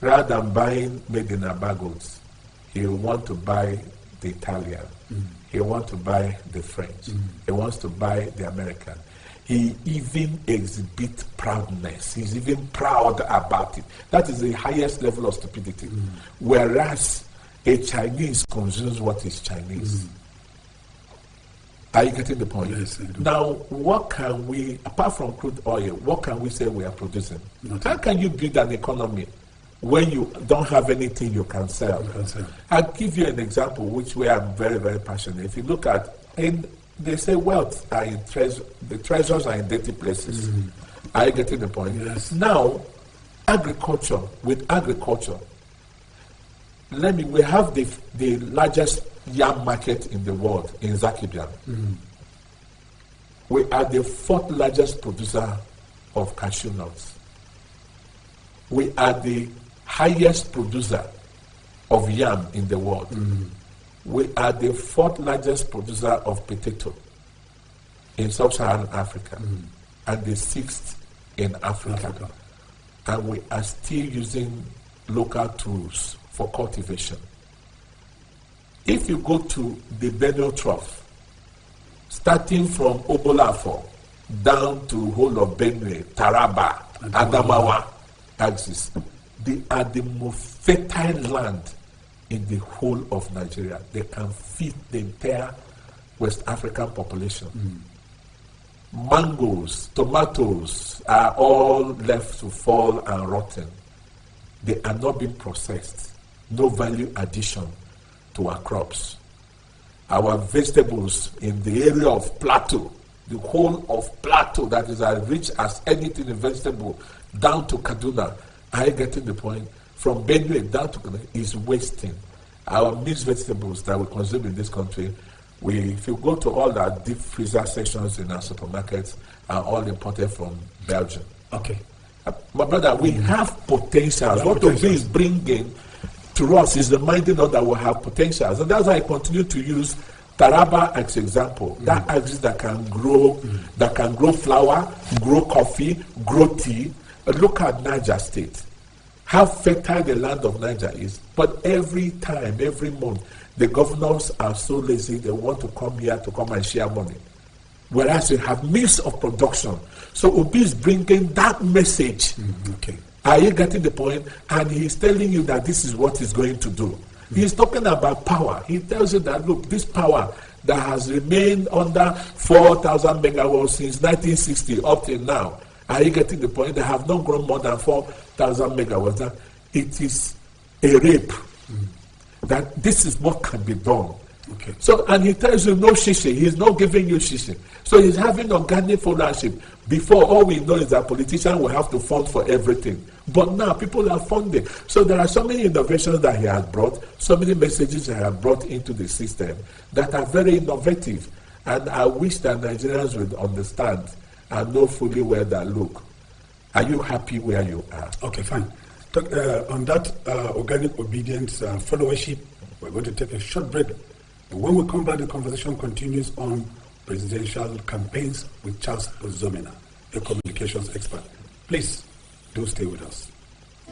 rather than buying made in Aba goods, he want to buy the Italian, he want to buy the French, he wants to buy the American. He even exhibits proudness. He's even proud about it. That is the highest level of stupidity. Whereas a Chinese consumes what is Chinese. Are you getting the point? Yes, I do. Now, what can we, apart from crude oil, what can we say we are producing? How can you build an economy when you don't have anything you can sell? I'll give you an example, which way I'm very, very passionate. If you look at, they say wealth are in the treasures are in dirty places. Are you getting the point? Yes. Now, with agriculture, we have the largest yam market in the world in Zakibian. We are the 4th largest producer of cashew nuts. We are the highest producer of yam in the world. We are the 4th largest producer of potato in sub-Saharan Africa, and the 6th in Africa. And we are still using local tools for cultivation. If you go to the Benue Trough, starting from Obolafo down to whole of Benue, Taraba, Adamawa axis, they are the most fertile land in the whole of Nigeria. They can feed the entire West African population. Mangoes, tomatoes are all left to fall and rotten. They are not being processed. No value addition to our crops. Our vegetables in the area of Plateau, the whole of Plateau that is as rich as anything in vegetable, down to Kaduna, are you getting the point? From Benue down to Kaduna is wasting. Our mixed vegetables that we consume in this country if you go to all our deep freezer sections in our supermarkets, are all imported from Belgium. Okay. My brother, we have potentials. What Obi is bringing to us is reminding us that we have potentials. And that's why I continue to use Taraba as example. That axis that can grow flour, grow coffee, grow tea. Look at Niger State. How fertile the land of Niger is. But every time, every month, the governors are so lazy, they want to come here to come and share money. Whereas we have means of production. So Obi is bringing that message. Okay. Are you getting the point? And he's telling you that this is what he's going to do. He's talking about power. He tells you that, look, this power that has remained under 4,000 megawatts since 1960 up till now. Are you getting the point? They have not grown more than 4,000 megawatts. That it is a rape. That this is what can be done. Okay. So, and he tells you no shishi. He's not giving you shishi. So he's having organic ownership. Before, all we know is that politicians will have to fund for everything. But now people are funding. So there are so many innovations that he has brought, so many messages he has brought into the system that are very innovative. And I wish that Nigerians would understand and know fully well that, look, are you happy where you are? Okay, fine. On that organic obedience followership, we're going to take a short break. When we come back, the conversation continues on presidential campaigns with Charles Ozomena, a communications expert. Please, do stay with us.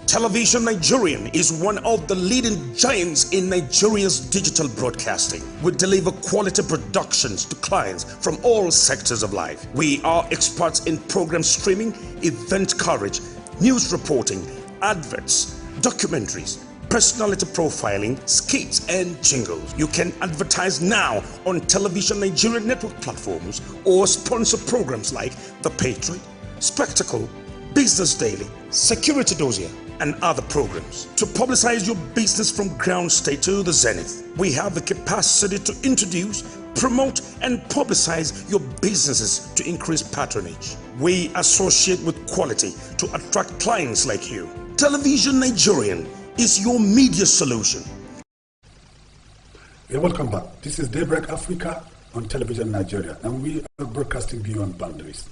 Television Nigerian is one of the leading giants in Nigeria's digital broadcasting. We deliver quality productions to clients from all sectors of life. We are experts in program streaming, event coverage, news reporting, adverts, documentaries, personality profiling, skits, and jingles. You can advertise now on Television Nigerian network platforms or sponsor programs like The Patriot, Spectacle, Business Daily, Security Dossier, and other programs. To publicize your business from ground state to the zenith, we have the capacity to introduce, promote, and publicize your businesses to increase patronage. We associate with quality to attract clients like you. Television Nigerian is your media solution. Hey, welcome back. This is Daybreak Africa on Television Nigeria, and we are broadcasting beyond boundaries.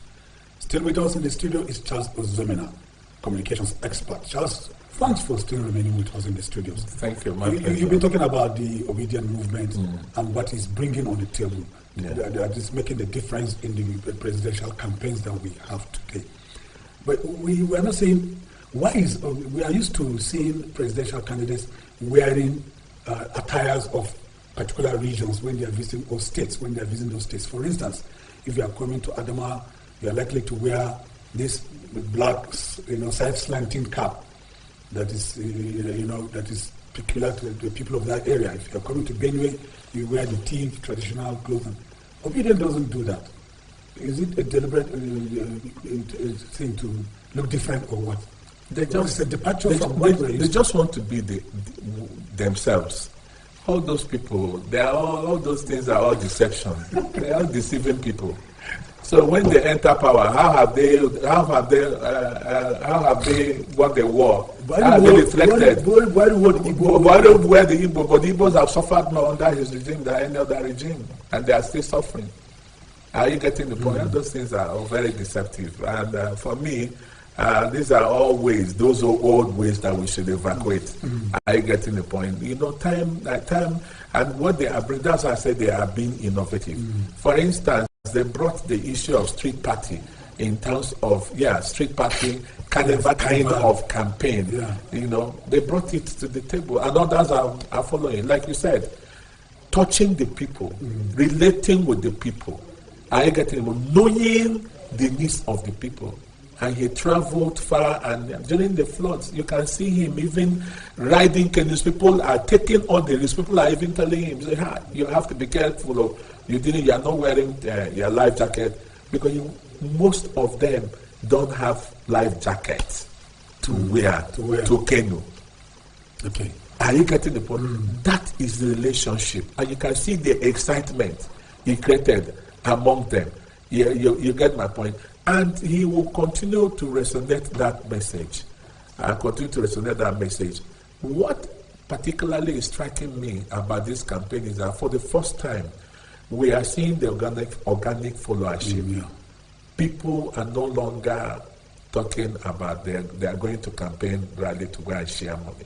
Still with us in the studio is Charles Ozomena, communications expert. Charles, thanks for still remaining with us in the studios. Thank you, my pleasure. You've been talking about the obedient movement and what it's bringing on the table. That is making the difference in the presidential campaigns that we have today. But we are not saying, we are used to seeing presidential candidates wearing attires of particular regions when they are visiting those states, For instance, if you are coming to Adamawa, you are likely to wear this black, side slanting cap that is, that is peculiar to the people of that area. If you are coming to Benue, you wear the tea, traditional clothing. Obedient doesn't do that. Is it a deliberate thing to look different or what? They just a departure from what they just want to be themselves. All those people, all those things are all deception. They are deceiving people. So when they enter power, how have they what they wore? How have they reflected? Why don't wear the Igbo? But the Igbos have suffered more under his regime than any other regime, and they are still suffering. Are you getting the point? Those things are all very deceptive, and for me, these are all ways. Those are old ways that we should evacuate. Are you getting the point? Time, and what they are bringing. That's why I said they are being innovative. For instance, they brought the issue of street party in terms of street party kind of campaign. They brought it to the table, and others are following. Like you said, touching the people, relating with the people. Are you getting knowing the needs of the people? And he traveled far, and during the floods, you can see him even riding canoes. People are taking all the risks. People are even telling him, you have to be careful. You are not wearing your life jacket, because most of them don't have life jackets to wear to canoe. Okay. Are you getting the point? That is the relationship. And you can see the excitement he created among them. You get my point? And he will continue to resonate that message. What particularly is striking me about this campaign is that for the first time, we are seeing the organic followership. Yeah. People are no longer talking about they are going to campaign rally to go and share money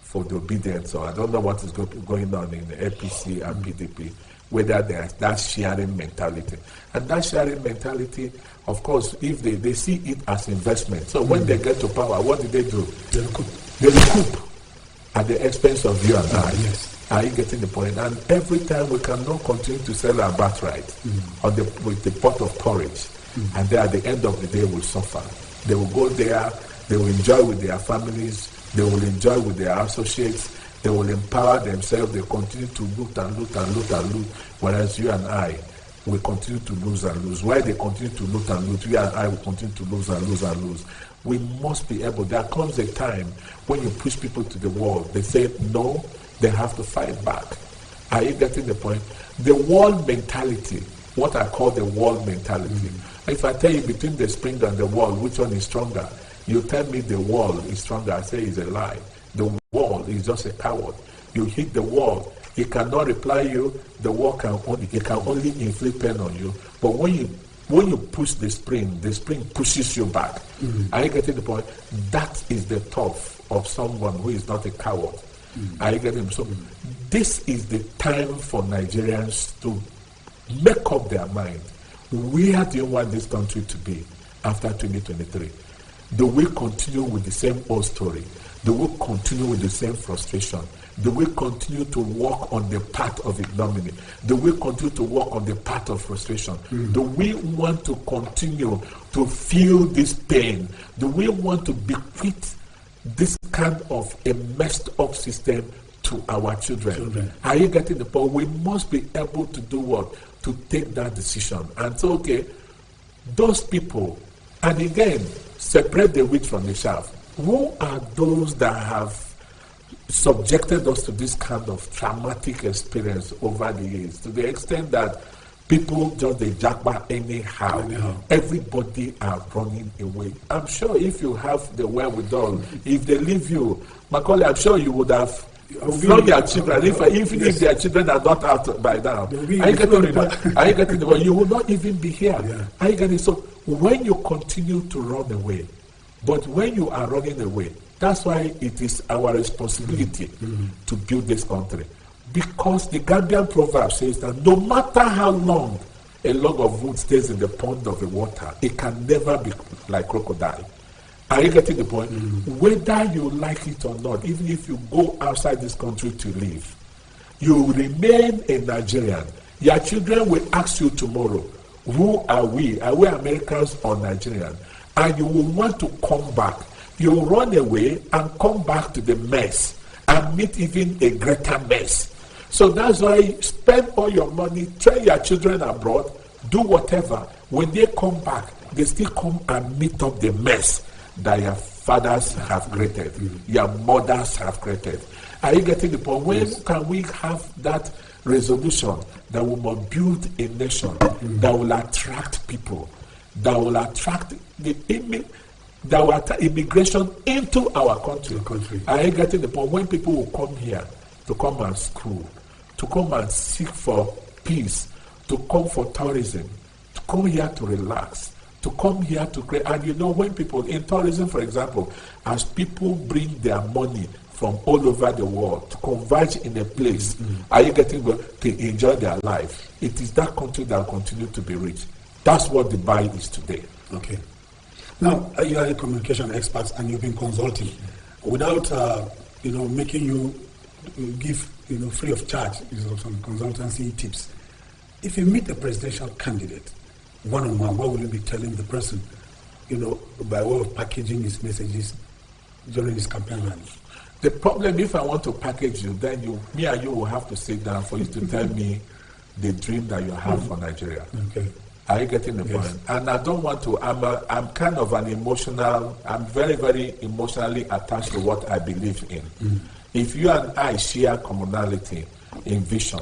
for the obedience. So I don't know what is going on in the APC and PDP, whether there's that sharing mentality. And that sharing mentality, of course, if they see it as investment. So when they get to power, what do? They recoup at the expense of you and I. Yes. Are you getting the point? And every time we cannot continue to sell our birthright with the pot of porridge, and then at the end of the day we'll suffer. They will go there, they will enjoy with their families, they will enjoy with their associates, they will empower themselves, they continue to loot and loot and loot and loot, whereas you and I will continue to lose and lose. Why they continue to loot and loot, you and I will continue to lose and lose and lose. We must be able, there comes a time when you push people to the wall, they say no, they have to fight back. Are you getting the point? The wall mentality, what I call the wall mentality. If I tell you between the spring and the wall, which one is stronger? You tell me the wall is stronger. I say it's a lie. The wall is just a coward. You hit the wall, it cannot reply you. The wall can only inflict pain on you. But when you push the spring pushes you back. Are you getting the point? That is the tough of someone who is not a coward. Are you getting it? So this is the time for Nigerians to make up their mind. Where do you want this country to be after 2023? Do we continue with the same old story? Do we continue with the same frustration? Do we continue to walk on the path of ignominy? Do we continue to walk on the path of frustration? Do we want to continue to feel this pain? Do we want to bequeath this kind of a messed up system to our children? Are you getting the point? We must be able to do what? To take that decision. And so, okay, those people, and again, separate the wheat from the chaff. Who are those that have subjected us to this kind of traumatic experience over the years, to the extent that people just they jackpot anyhow. Everybody are running away. I'm sure if you have the wherewithal, if they leave you, Macaulay, I'm sure you would have flog your children, even if their children are not out by now. Are you getting the point? You will not even be here. Are you getting it? So when you continue to run away, but when you are running away, that's why it is our responsibility to build this country. Because the Gambian proverb says that no matter how long a log of wood stays in the pond of the water, it can never be like crocodile. Are you getting the point? Whether you like it or not, even if you go outside this country to live, you will remain a Nigerian. Your children will ask you tomorrow, who are we? Are we Americans or Nigerians? And you will want to come back. You will run away and come back to the mess and meet even a greater mess. So that's why spend all your money, train your children abroad, do whatever. When they come back, they still come and meet up the mess that your fathers have created, your mothers have created. Are you getting the point? When can we have that resolution that we must build a nation that will attract people, that will attract immigration into our country? Are you getting the point? When people will come here to come and school, to come and seek for peace, to come for tourism, to come here to relax, to come here to create. And you know, when people in tourism, for example, as people bring their money from all over the world to converge in a place, are you getting to enjoy their life? It is that country that will continue to be rich. That's what Dubai is today. Okay. Now, you are a communication expert and you've been consulting. Without, making you give, free of charge, some consultancy tips. If you meet a presidential candidate, one-on-one, what will you be telling the person, by way of packaging his messages during his campaign rally? The problem, if I want to package you, then me and you will have to sit down for you to tell me the dream that you have for Nigeria. Okay. Are you getting the point? And I don't want to, I'm kind of I'm very, very emotionally attached to what I believe in. If you and I share commonality in vision,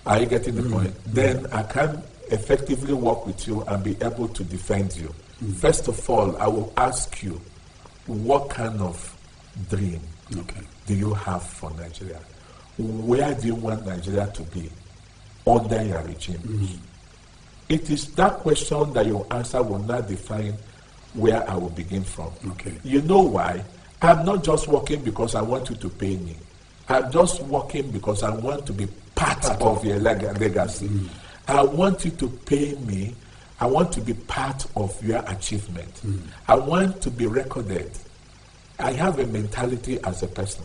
are you getting the point? Then I can effectively work with you and be able to defend you. First of all, I will ask you, what kind of dream do you have for Nigeria? Where do you want Nigeria to be? under your regime. It is that question that your answer will not define where I will begin from. Okay. You know why? I'm not just working because I want you to pay me. I'm just working because I want to be part of your legacy. I want you to pay me. I want to be part of your achievement. I want to be recorded. I have a mentality as a person.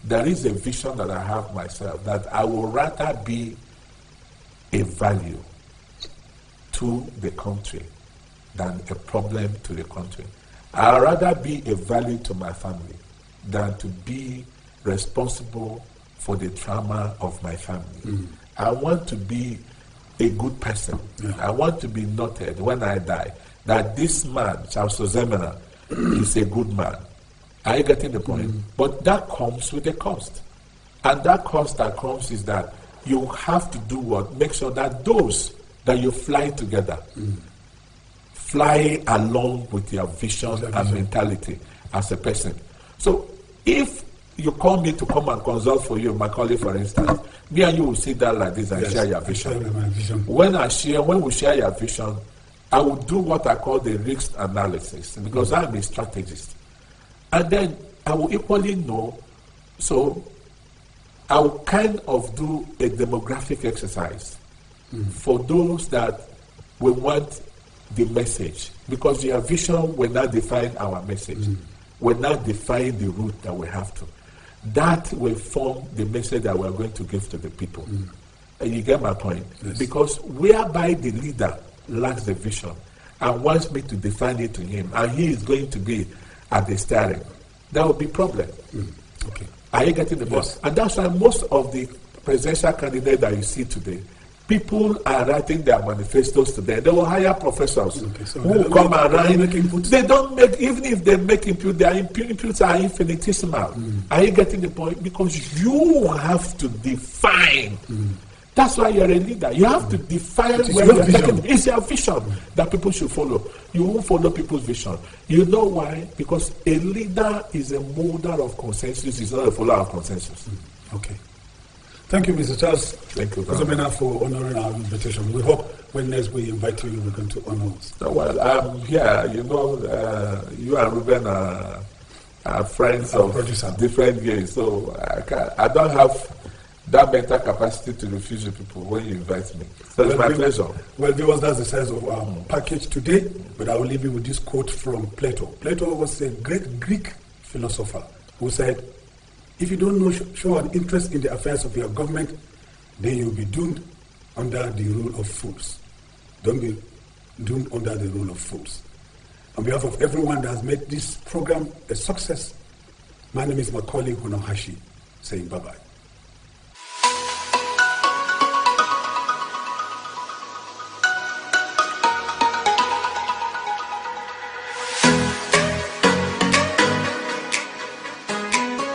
There is a vision that I have myself, that I will rather be a value to the country than a problem to the country. I'd rather be a value to my family than to be responsible for the trauma of my family. I want to be a good person. I want to be noted when I die that this man, Charles Ozemena, is a good man. Are you getting the point? But that comes with a cost. And that cost that comes is that you have to do what? Make sure that those that you fly together fly along with your vision and mentality as a person. So if you call me to come and consult for you, my colleague, for instance, me and you will sit down like this and share your vision. When we share your vision, I will do what I call the risk analysis, because I'm a strategist. And then I will equally know, so I will kind of do a demographic exercise for those that will want the message, because your vision will not define our message, will not define the route that we have to. That will form the message that we're going to give to the people. And you get my point? Yes. Because whereby the leader lacks the vision and wants me to define it to him, and he is going to be at the steering, there will be problem. Okay. Are you getting the point? Yes. And that's why most of the presidential candidates that you see today, people are writing their manifestos today. They will hire professors so who will come and write. They don't make, even if they make input, their inputs are infinitesimal. Are you getting the point? Because you have to define. That's why you're a leader. You have to define where you're taking. It's your vision that people should follow. You won't follow people's vision. You know why? Because a leader is a molder of consensus. He's not a follower of consensus. Okay. Thank you, Mr. Charles. Thank you, Ozemena, for honoring our invitation. We hope when next we invite you, we're going to honor us. Well, I'm here. You know, you and Ruben are friends of different years, so I don't have that mental capacity to refuse you people when you invite me. So it's my pleasure. Well, viewers, that's the size of our package today, but I will leave you with this quote from Plato. Plato was a great Greek philosopher who said, if you don't show an interest in the affairs of your government, then you'll be doomed under the rule of fools. Don't be doomed under the rule of fools. On behalf of everyone that has made this program a success, my name is Macaulay Honohashi, saying bye-bye.